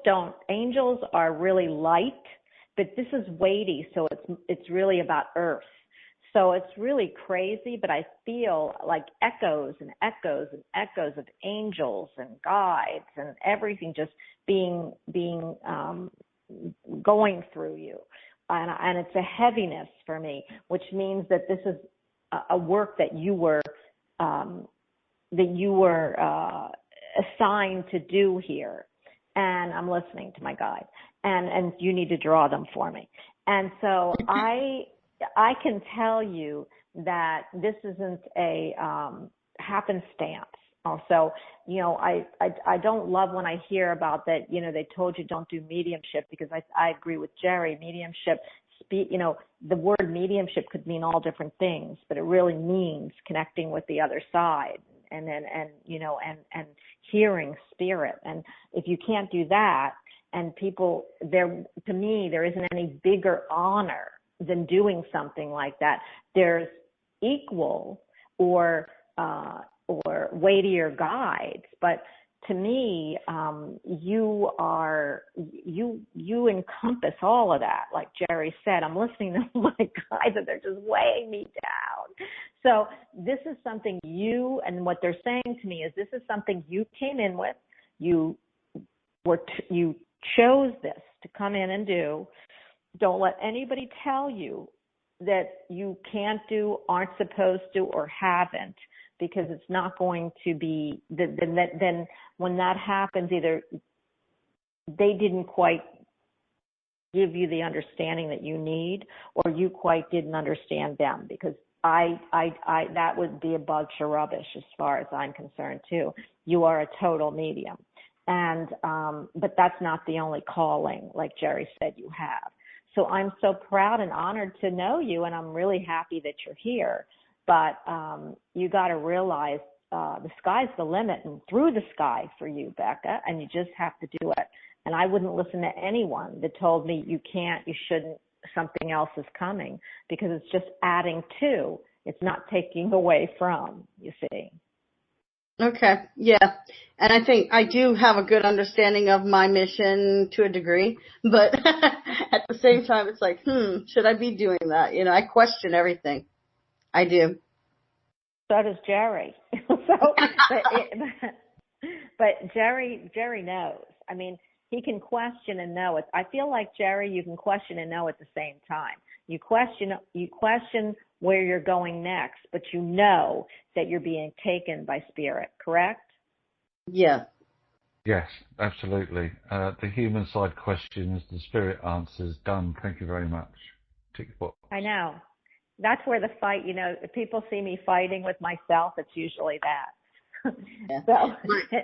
are really light, but this is weighty, so it's really about earth. So it's really crazy, but I feel like echoes and echoes and echoes of angels and guides and everything just being going through you. And it's a heaviness for me, which means that this is a work that you were assigned to do here. And I'm listening to my guide, and you need to draw them for me. And so I can tell you that this isn't a happenstance. Also, I don't love when I hear about that, they told you don't do mediumship, because I agree with Jerry. Mediumship, the word mediumship could mean all different things, but it really means connecting with the other side and hearing spirit. And if you can't do that, and people, to me, there isn't any bigger honor than doing something like that. There's equal or weightier guides, but to me, you encompass all of that. Like Jerry said, I'm listening to my guides and they're just weighing me down. So this is something and what they're saying to me is this is something you came in with. You chose this to come in and do. Don't let anybody tell you that you can't do, aren't supposed to, or haven't, because it's not going to be, then when that happens, either they didn't quite give you the understanding that you need, or you quite didn't understand them, because I that would be a bunch of rubbish as far as I'm concerned too. You are a total medium. And, but that's not the only calling, like Jerry said, you have. So I'm so proud and honored to know you, and I'm really happy that you're here. But you got to realize the sky's the limit, and through the sky for you, Becca, and you just have to do it. And I wouldn't listen to anyone that told me you can't, you shouldn't, something else is coming, because it's just adding to. It's not taking away from, you see. Okay, yeah. And I think I do have a good understanding of my mission to a degree, but at the same time, it's like, should I be doing that? I question everything. I do. So does Jerry. But Jerry knows. I mean, he can question and know it. I feel like Jerry, you can question and know at the same time. You question where you're going next, but you know that you're being taken by spirit, correct? Yeah. Yes, absolutely. The human side questions, the spirit answers, done. Thank you very much. Tick the box. I know. That's where the fight, if people see me fighting with myself, it's usually that. Yeah. So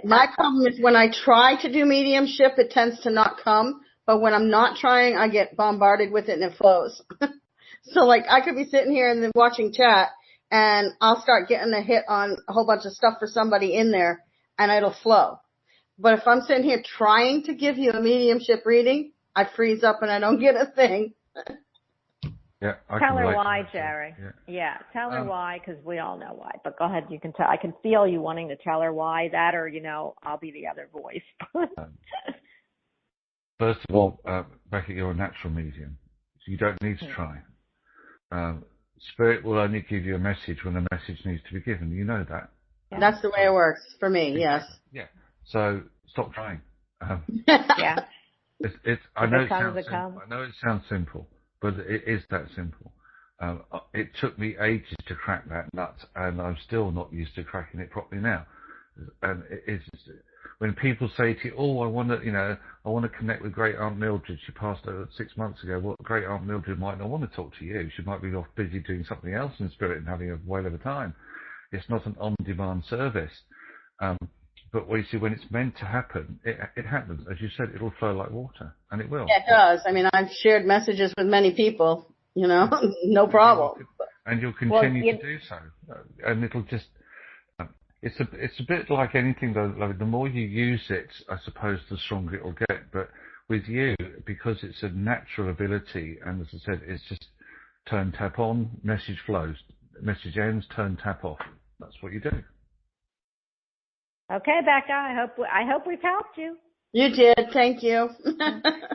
my problem is when I try to do mediumship, it tends to not come. But when I'm not trying, I get bombarded with it and it flows. So like I could be sitting here and then watching chat and I'll start getting a hit on a whole bunch of stuff for somebody in there and it'll flow. But if I'm sitting here trying to give you a mediumship reading, I freeze up and I don't get a thing. Yeah, tell her why, Jerry. Yeah, tell her why, because we all know why. But go ahead, you can tell. I can feel you wanting to tell her why that, or I'll be the other voice. First of all, Becky, you're a natural medium, so you don't need to try. Spirit will only give you a message when a message needs to be given. You know that. Yeah. That's the way it works for me. Yes. Yeah. So stop trying. Yeah. I know it sounds simple, but it is that simple. It took me ages to crack that nut, and I'm still not used to cracking it properly now. And it's when people say to you, "Oh, I want to connect with Great Aunt Mildred. She passed over 6 months ago." Well, Great Aunt Mildred might not want to talk to you. She might be off busy doing something else in spirit and having a whale of a time. It's not an on-demand service. But when it's meant to happen, it happens. As you said, it'll flow like water, and it will. Yeah, it does. I mean, I've shared messages with many people, no problem. And you'll continue to do so. And it'll just, it's a bit like anything though, like the more you use it, I suppose, the stronger it'll get. But with you, because it's a natural ability, and as I said, it's just turn, tap on, message flows. Message ends, turn, tap off. That's what you do. Okay, Becca, I hope we've helped you. You did. Thank you.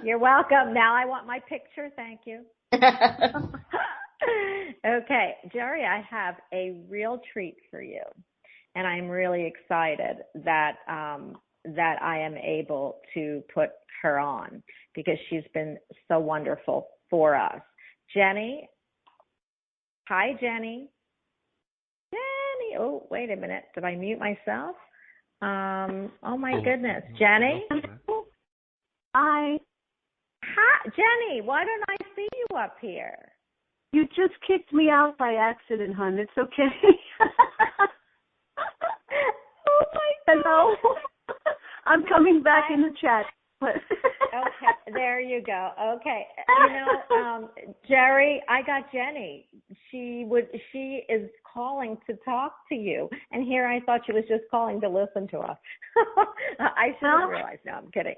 You're welcome. Now I want my picture. Thank you. Okay, Jerry, I have a real treat for you, and I'm really excited that I am able to put her on because she's been so wonderful for us. Jenny. Hi, Jenny. Jenny. Oh, wait a minute. Did I mute myself? Oh my goodness. Jenny? Hi. Hi, Jenny, why don't I see you up here? You just kicked me out by accident, hon. It's okay. Oh my God. Hello. I'm coming back in the chat. Okay, there you go. Okay. Jerry, I got Jenny. She is calling to talk to you. And here I thought she was just calling to listen to us. I should have realized. No, I'm kidding.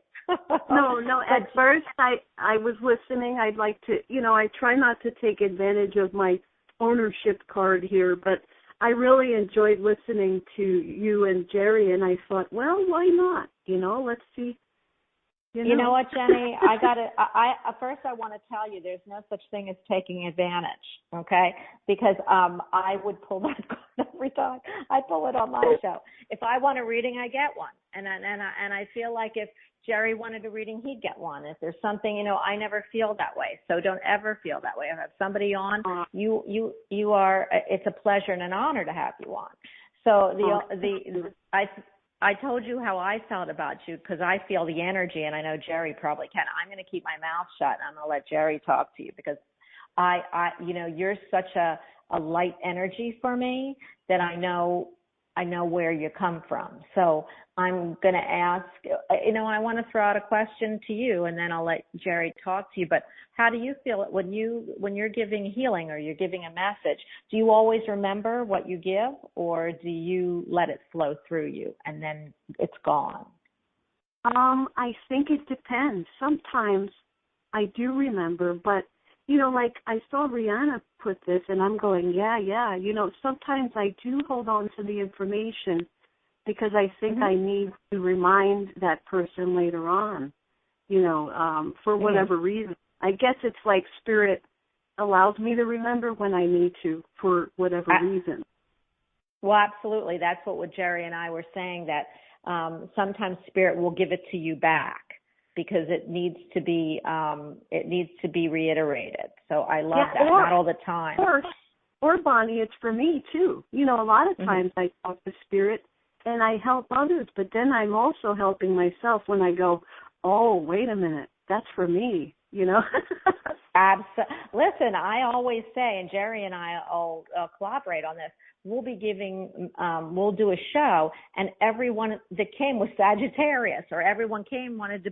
No. At first I was listening. I'd like to, I try not to take advantage of my ownership card here, but I really enjoyed listening to you and Jerry, and I thought, well, why not? Let's see. You know what, Jenny? First I want to tell you there's no such thing as taking advantage, okay? Because I would pull that card every time. I pull it on my show. If I want a reading, I get one. And I feel like if Jerry wanted a reading, he'd get one. If there's something, I never feel that way. So don't ever feel that way. If I have somebody on, you are, it's a pleasure and an honor to have you on. So I told you how I felt about you because I feel the energy, and I know Jerry probably can. I'm going to keep my mouth shut, and I'm going to let Jerry talk to you because you're such a light energy for me that I know where you come from. So I'm going to ask, I want to throw out a question to you, and then I'll let Jerry talk to you. But how do you feel when you're giving healing or you're giving a message? Do you always remember what you give, or do you let it flow through you and then it's gone? I think it depends. Sometimes I do remember, but like I saw Rihanna put this, and I'm going, yeah. Sometimes I do hold on to the information because I think I need to remind that person later on, for whatever reason. I guess it's like spirit allows me to remember when I need to for whatever reason. Well, absolutely. That's what Jerry and I were saying, that sometimes spirit will give it to you back because it needs to be reiterated. So I love that. Not all the time. Or Bonnie, it's for me too. A lot of times I talk to spirit and I help others, but then I'm also helping myself when I go, oh, wait a minute, that's for me. Listen, I always say, and Jerry and I all collaborate on this, we'll do a show, and everyone that came was Sagittarius, or everyone came wanted to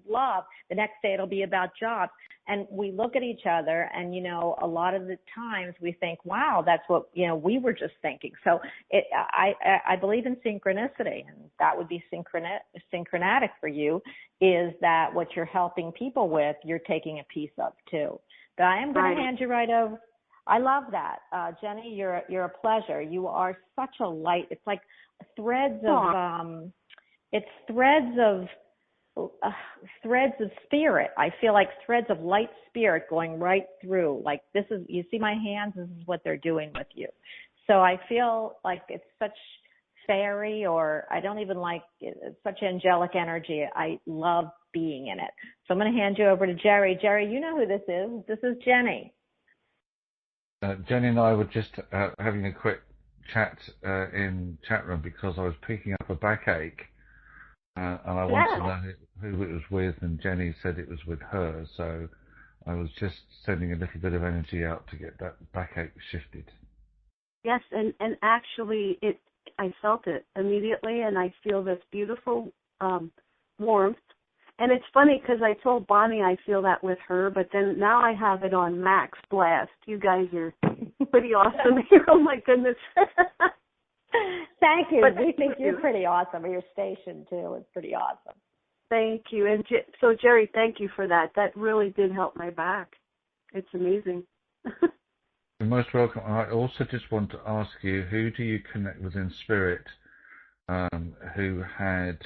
love. The next day it'll be about jobs. And we look at each other, and, a lot of the times we think, wow, that's what, we were just thinking. So I believe in synchronicity, and that would be synchronatic for you, is that what you're helping people with, you're taking a piece of too. But I am going to hand you right over. I love that. Jenny, you're a pleasure. You are such a light. It's like threads of spirit. I feel like threads of light spirit going right through. Like this is, you see my hands, this is what they're doing with you. So I feel like it's such fairy, or I don't even like it, it's such angelic energy. I love being in it. So I'm going to hand you over to Jerry. Jerry, you know who this is. This is Jenny. Jenny and I were just having a quick chat in chat room because I was picking up a backache. And I wanted to know who it was with, and Jenny said it was with her, so I was just sending a little bit of energy out to get that backache shifted. Yes, and actually I felt it immediately, and I feel this beautiful warmth. And it's funny because I told Bonnie I feel that with her, but then now I have it on max blast. You guys are pretty awesome here. Oh, my goodness. Thank you. We think you're pretty awesome. Your station, too, is pretty awesome. Thank you. And so, Jerry, thank you for that. That really did help my back. It's amazing. You're most welcome. I also just want to ask you, who do you connect with in spirit who had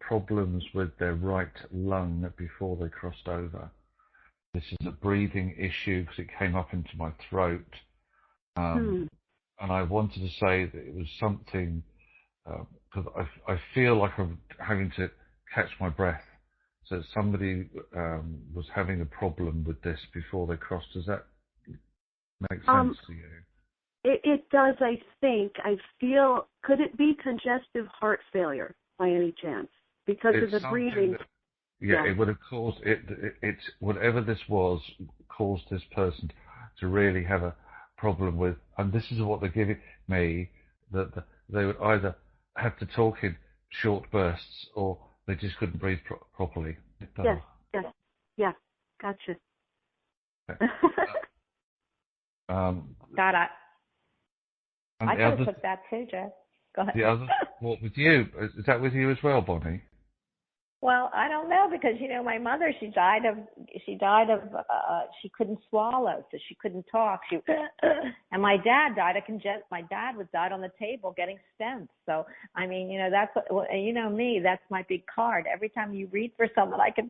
problems with their right lung before they crossed over? This is a breathing issue because it came up into my throat. And I wanted to say that it was something, because I feel like I'm having to catch my breath. So somebody was having a problem with this before they crossed. Does that make sense to you? It does, I think. I feel, could it be congestive heart failure by any chance? Because of the breathing. It would have caused it's whatever this was, caused this person to really have a problem with, and this is what they're giving me, that they would either have to talk in short bursts or they just couldn't breathe properly. Yes, gotcha. Okay. God, I could have took that too, Jeff. Go ahead. The other, what with you? Is that with you as well, Bonnie? Well, I don't know, because my mother, she couldn't swallow, so she couldn't talk. And my dad died of died on the table getting stents. So that's what, me, that's my big card. Every time you read for someone, I could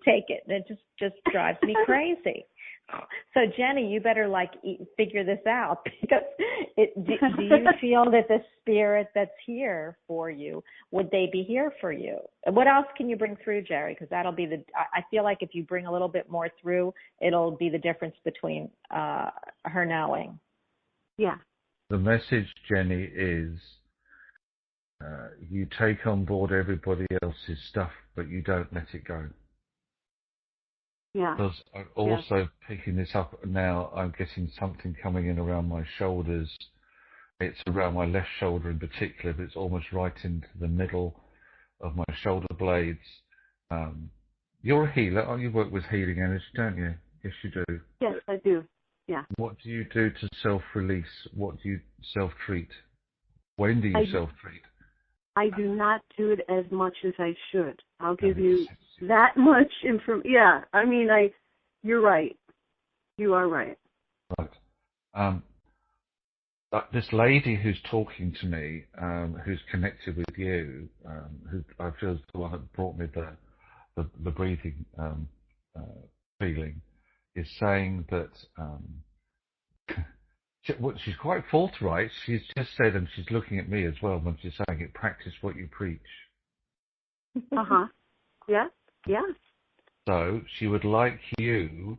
take it, and it just drives me crazy. So Jenny, you better figure this out, because do you feel that the spirit that's here for you, would they be here for you? What else can you bring through, Jerry? Because that'll be I feel like if you bring a little bit more through, it'll be the difference between her knowing. Yeah. The message, Jenny, is you take on board everybody else's stuff, but you don't let it go. Yeah. Because I'm also picking this up now, I'm getting something coming in around my shoulders. It's around my left shoulder in particular, but it's almost right into the middle of my shoulder blades. You're a healer, aren't you? Work with healing energy, don't you? Yes, you do. Yes, I do. Yeah. What do you do to self-release? What do you self-treat? When do you self-treat? I do not do it as much as I should. I'll give you that much information. Yeah, You're right. You are right. Right. This lady who's talking to me, who's connected with you, who I feel is the one that brought me the breathing feeling, is saying that she's quite forthright. She's just said, and she's looking at me as well when she's saying it, practice what you preach. Uh-huh. Yeah. Yeah. So she would like you,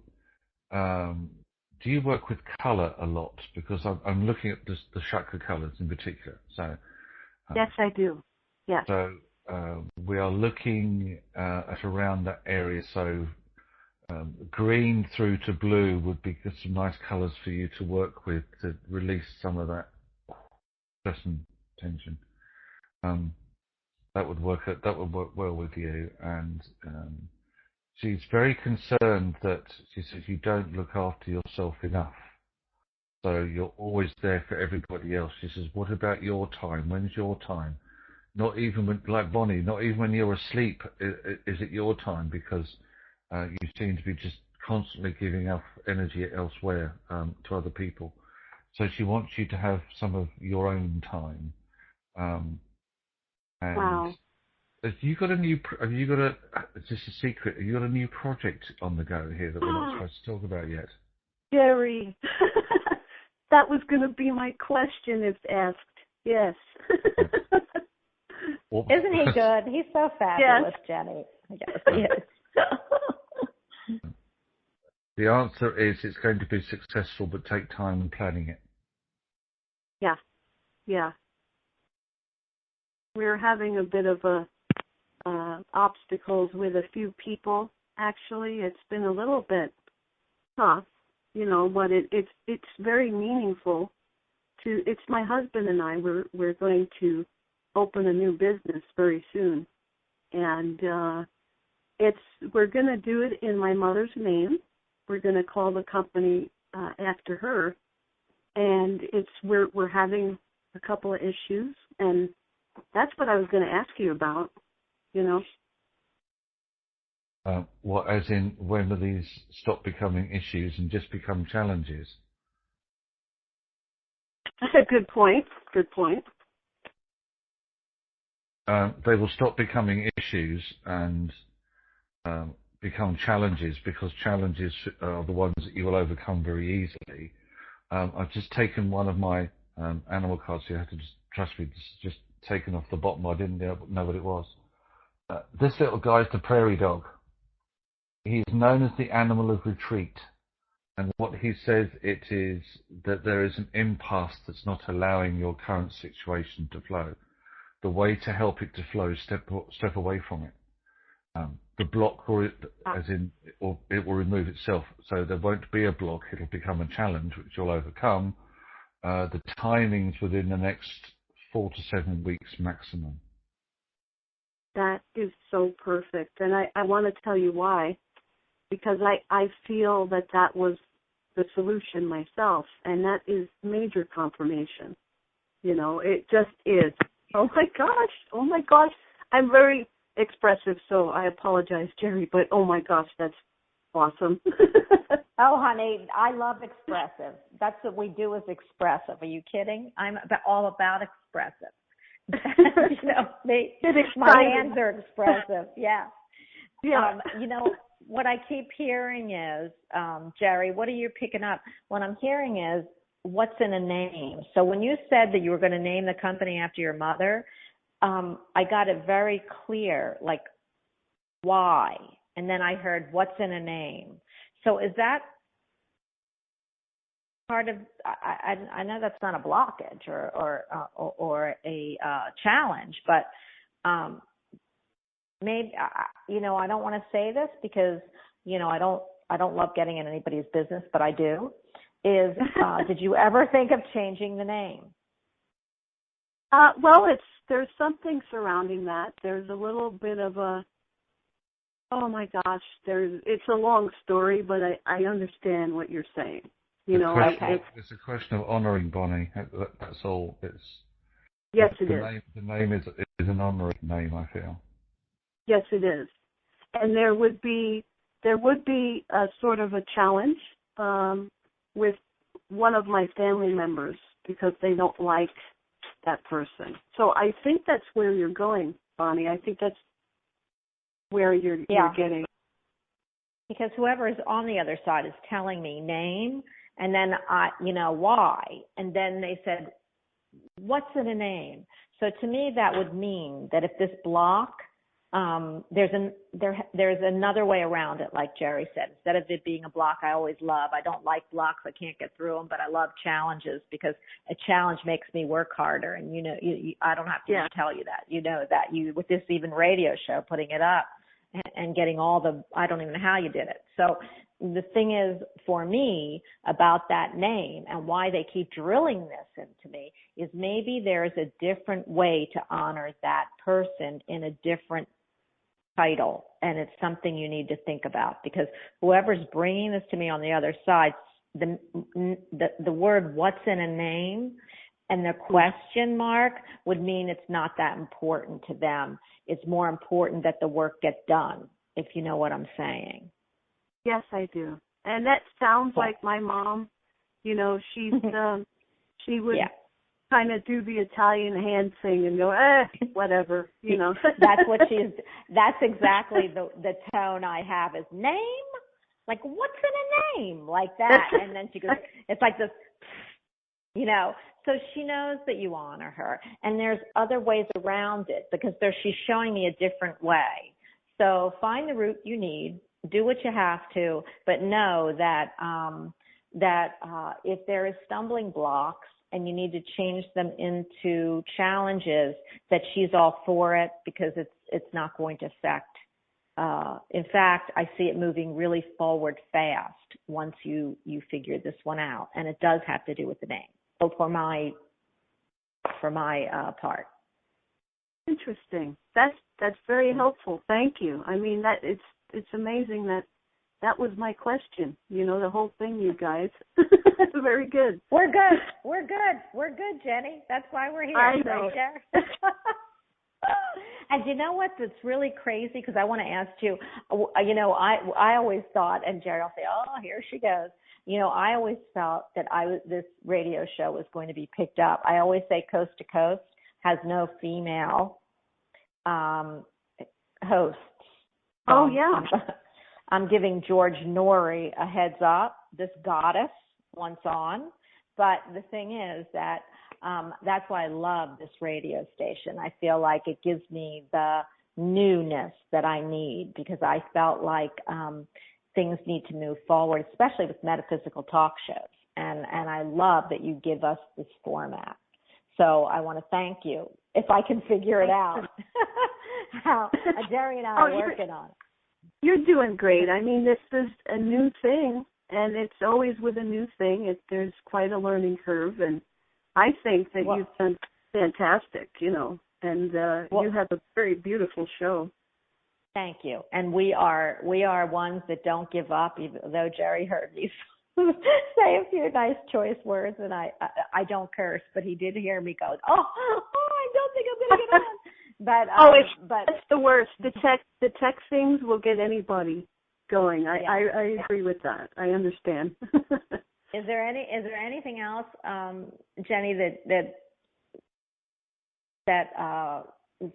do you work with colour a lot? Because I'm looking at the chakra colours in particular. So Yes, I do. Yes. So we are looking at around that area. So green through to blue would be some nice colours for you to work with to release some of that stress and tension. That would work well with you. And she's very concerned that she says you don't look after yourself enough. So you're always there for everybody else. She says, what about your time? When's your time? Not even when, like Bonnie, not even when you're asleep is it your time, because you seem to be just constantly giving off energy elsewhere to other people. So she wants you to have some of your own time. And wow. Have you got it's just a secret, have you got a new project on the go here that we're not supposed to talk about yet? Jerry, that was going to be my question if asked. Yes. Isn't he good? He's so fabulous, yes. Jenny. Yes, he is. The answer is it's going to be successful, but take time in planning it. Yeah. Yeah. We're having a bit of obstacles with a few people. Actually, it's been a little bit tough, but it's very meaningful. It's my husband and I. We're going to open a new business very soon, and we're going to do it in my mother's name. We're going to call the company after her, and we're having a couple of issues, and that's what I was going to ask you about. What, as in, when will these stop becoming issues and just become challenges? Good point. Good point. They will stop becoming issues and become challenges, because challenges are the ones that you will overcome very easily. I've just taken one of my animal cards. You have to just trust me. Just taken off the bottom. I didn't know what it was. This little guy is the prairie dog. He is known as the animal of retreat. And what he says it is that there is an impasse that's not allowing your current situation to flow. The way to help it to flow is step away from it. The block, it will remove itself. So there won't be a block. It'll become a challenge, which you'll overcome. The timing's within the next 4 to 7 weeks maximum. That is so perfect. And I want to tell you why. Because I feel that was the solution myself, and that is major confirmation. It just is. Oh my gosh. I'm very expressive, so I apologize, Jerry, but oh my gosh, that's awesome. Oh, honey, I love expressive. That's what we do, is expressive. Are you kidding? I'm all about expressive. My hands are expressive. Yeah. Yeah. What I keep hearing is, Jerry, what are you picking up? What I'm hearing is, what's in a name? So when you said that you were going to name the company after your mother, I got it very clear, like, why? And then I heard, what's in a name? So is that part of, I know that's not a blockage or a challenge, but maybe, I don't want to say this because, I don't love getting in anybody's business, but I do, did you ever think of changing the name? Well, there's something surrounding that. There's a little bit of oh my gosh, it's a long story, but I understand what you're saying. It's a question of honouring, Bonnie. That's all. Yes, it is. The name is an honouring name, I feel. Yes, it is. And there would be there would be a sort of a challenge with one of my family members because they don't like that person. So I think that's where you're going, Bonnie. I think that's where you're getting. Because whoever is on the other side is telling me name, and then why, and then they said, what's in a name? So to me, that would mean that if this block, there's another way around it, like Jerry said. Instead of it being a block I don't like blocks, I can't get through them, but I love challenges because a challenge makes me work harder. And I don't have to tell you that. You know that with this even radio show, putting it up and getting I don't even know how you did it. So the thing is, for me, about that name and why they keep drilling this into me is maybe there's a different way to honor that person in a different title, and it's something you need to think about, because whoever's bringing this to me on the other side, the word "what's in a name" and the question mark would mean it's not that important to them. It's more important that the work get done, if you know what I'm saying. Yes, I do. And that sounds like my mom. She would kind of do the Italian hand thing and go, whatever, That's exactly the tone I have is name? Like, what's in a name? Like that. And then she goes, it's like this, so she knows that you honor her. And there's other ways around it because she's showing me a different way. So find the route you need, do what you have to, but know that if there is stumbling blocks and you need to change them into challenges, that she's all for it because it's not going to affect. In fact, I see it moving really forward fast once you figure this one out, and it does have to do with the name. So for my part. Interesting. That's very helpful. Thank you. I mean, it's amazing that was my question. The whole thing, you guys. Very good. We're good, Jenny. That's why we're here. I know. Right there. And you know what? That's really crazy because I want to ask you. I always thought, and Jerry will say, "Oh, here she goes." I always felt that this radio show was going to be picked up. I always say Coast to Coast has no female hosts. Oh, yeah. I'm giving George Norrie a heads up. This goddess wants on. But the thing is that that's why I love this radio station. I feel like it gives me the newness that I need because I felt like things need to move forward, especially with metaphysical talk shows. And I love that you give us this format. So I want to thank you. If I can figure it out, how Jerry and I are working on it. You're doing great. I mean, this is a new thing, and it's always with a new thing. There's quite a learning curve, and I think that you've done fantastic, and you have a very beautiful show. Thank you. And we are ones that don't give up, even though Jerry heard me say a few nice choice words, and I don't curse, but he did hear me go, I don't think I'm going to get on. But it's the worst. The tech things will get anybody going. I agree with that. I understand. Is there anything else, Jenny, that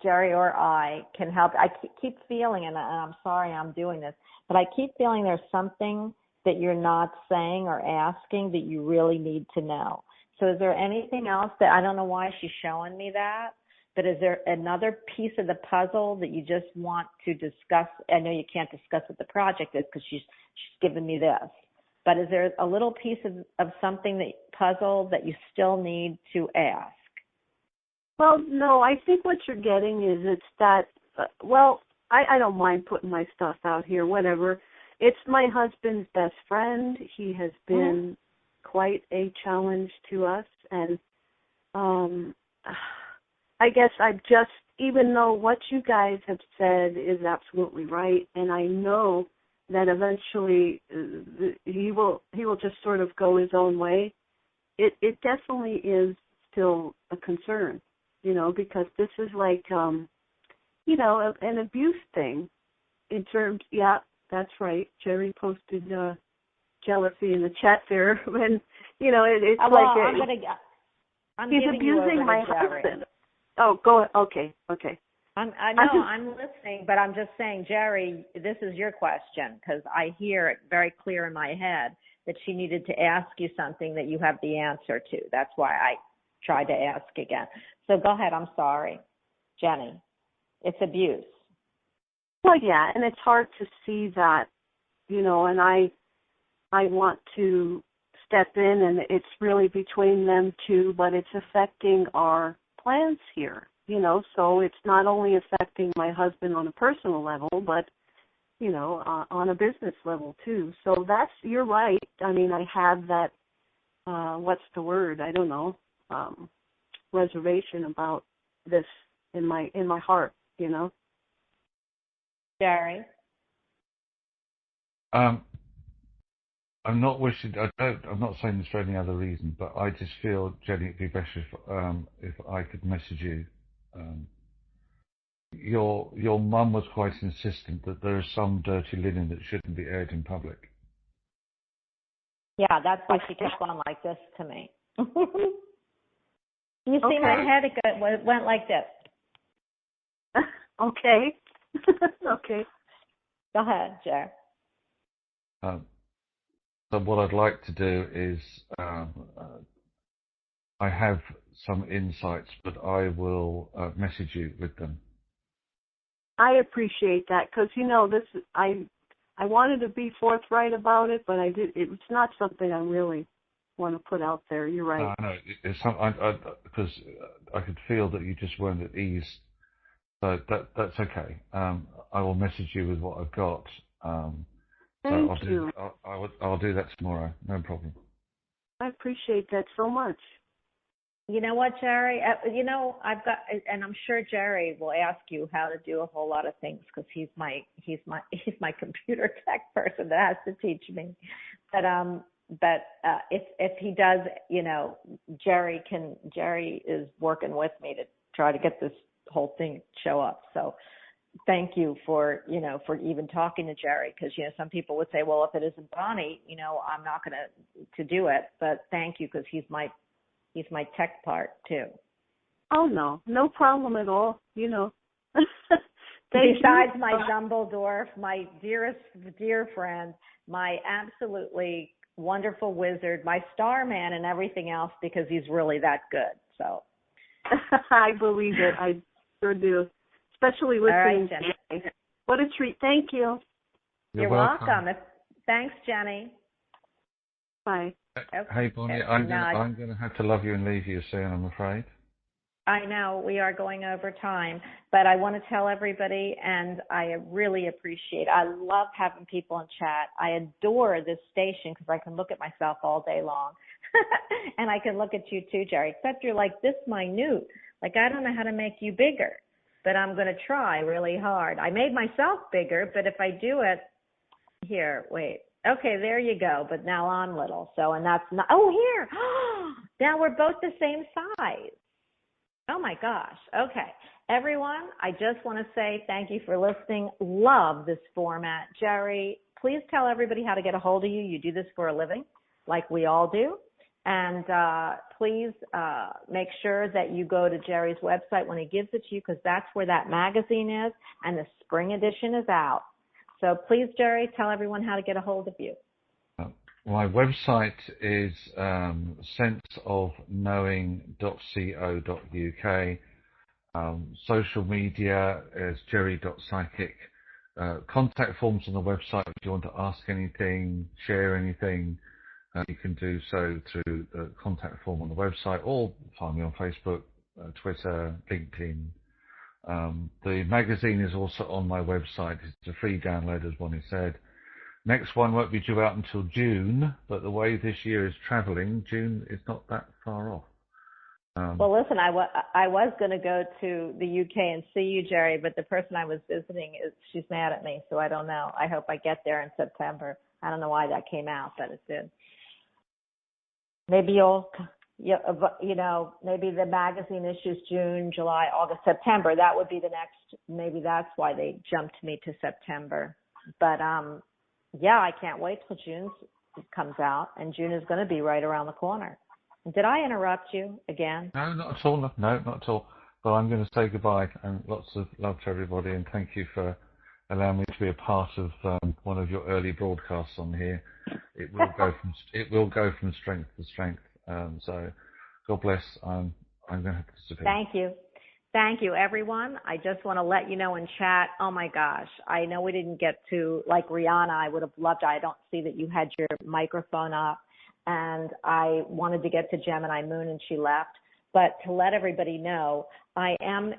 Jerry or I can help? I keep feeling, and I'm sorry I'm doing this, but I keep feeling there's something that you're not saying or asking that you really need to know. So is there anything else that, I don't know why she's showing me that, but is there another piece of the puzzle that you just want to discuss? I know you can't discuss what the project is because she's given me this. But is there a little piece of something puzzle that you still need to ask? Well, no, I think what you're getting is it's that, I don't mind putting my stuff out here, whatever. It's my husband's best friend. He has been quite a challenge to us. And I guess even though what you guys have said is absolutely right, and I know that eventually he will just sort of go his own way, it definitely is still a concern, because this is like, an abuse thing in terms, That's right. Jerry posted jealousy in the chat there, and it's he's abusing my husband. Oh, go ahead. Okay. I'm listening, but I'm just saying, Jerry, this is your question because I hear it very clear in my head that she needed to ask you something that you have the answer to. That's why I tried to ask again. So go ahead. I'm sorry, Jenny. It's abuse. Well, yeah, and it's hard to see that, and I want to step in, and it's really between them two, but it's affecting our plans here, so it's not only affecting my husband on a personal level, but, on a business level too. So you're right. I mean, I have that, what's the word? I don't know, reservation about this in my heart, Jerry? I'm not saying this for any other reason, but I just feel, Jenny, it'd be better if I could message you. Your mum was quite insistent that there is some dirty linen that shouldn't be aired in public. Yeah, that's why she kept going like this to me. You see my head? It went like this. Okay. Okay. Go ahead, Jer. So what I'd like to do is, I have some insights, but I will message you with them. I appreciate that because I wanted to be forthright about it, but it's not something I really want to put out there. You're right. No, it's because I could feel that you just weren't at ease. So that's okay. I will message you with what I've got. Thank you. I'll do that tomorrow. No problem. I appreciate that so much. You know what, Jerry? I've got, and I'm sure Jerry will ask you how to do a whole lot of things because he's my computer tech person that has to teach me. But if he does, Jerry is working with me to try to get this whole thing show up. So thank you for even talking to Jerry because some people would say, well, if it isn't Bonnie, I'm not going to do it. But thank you because he's my tech part too. Oh no problem at all. Besides my Dumbledore, my dear friend, my absolutely wonderful wizard, my starman, and everything else because he's really that good. So I believe it. I sure do. Especially listening. All right, Jenny. What a treat. Thank you. You're welcome. Thanks, Jenny. Bye. Hey, Bonnie, I'm going to have to love you and leave you soon, I'm afraid. I know we are going over time, but I want to tell everybody, and I really appreciate. I love having people in chat. I adore this station because I can look at myself all day long, and I can look at you too, Jerry. Except you're like this minute. Like I don't know how to make you bigger, but I'm going to try really hard. I made myself bigger, but if I do it, here, wait. Okay, there you go. But now I'm little. So, and that's not, here. Now we're both the same size. Oh my gosh. Okay. Everyone, I just want to say thank you for listening. Love this format. Jerry, please tell everybody how to get a hold of you. You do this for a living, like we all do. And please make sure that you go to Jerry's website when he gives it to you because that's where that magazine is and the spring edition is out. So please, Jerry, tell everyone how to get a hold of you. My website is senseofknowing.co.uk. Social media is jerry.psychic. Contact forms on the website if you want to ask anything, share anything. You can do so through the contact form on the website or find me on Facebook, Twitter, LinkedIn. The magazine is also on my website. It's a free download, as Bonnie said. Next one won't be due out until June, but the way this year is travelling, June is not that far off. Well, listen, I was going to go to the UK and see you, Jerry, but the person I was visiting, she's mad at me, so I don't know. I hope I get there in September. I don't know why that came out, but it did. Maybe maybe the magazine issues June, July, August, September. That would be the next, maybe that's why they jumped me to September. But yeah, I can't wait till June comes out, and June is going to be right around the corner. Did I interrupt you again? No, not at all. No, not at all. But I'm going to say goodbye, and lots of love to everybody, and thank you for allowing me to be a part of one of your early broadcasts on here. It will go from strength to strength. So, God bless. I'm going to have to disappear. Thank you, everyone. I just want to let you know in chat, oh my gosh, I know we didn't get to, like Rihanna, I would have loved it. I don't see that you had your microphone up, and I wanted to get to Gemini Moon, and she left. But to let everybody know, I'm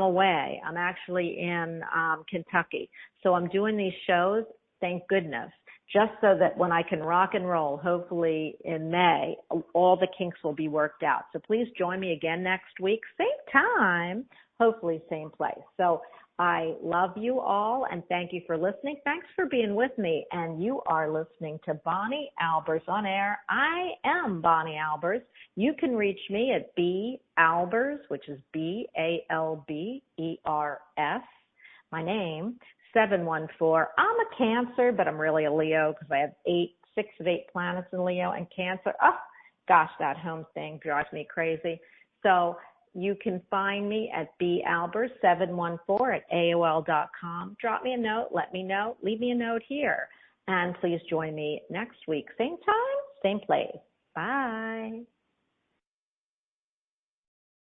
away. I'm actually in Kentucky. So I'm doing these shows, thank goodness, just so that when I can rock and roll, hopefully in May, all the kinks will be worked out. So please join me again next week, same time, hopefully same place. So I love you all, and thank you for listening. Thanks for being with me. And you are listening to Bonnie Albers on Air. I am Bonnie Albers. You can reach me at B.Albers, which is B-A-L-B-E-R-S, my name, 714. I'm a Cancer, but I'm really a Leo because I have 6 of 8 planets in Leo and Cancer. Oh, gosh, that home thing drives me crazy. So you can find me at balbers714 at AOL.com. Drop me a note. Let me know. Leave me a note here. And please join me next week. Same time, same place. Bye.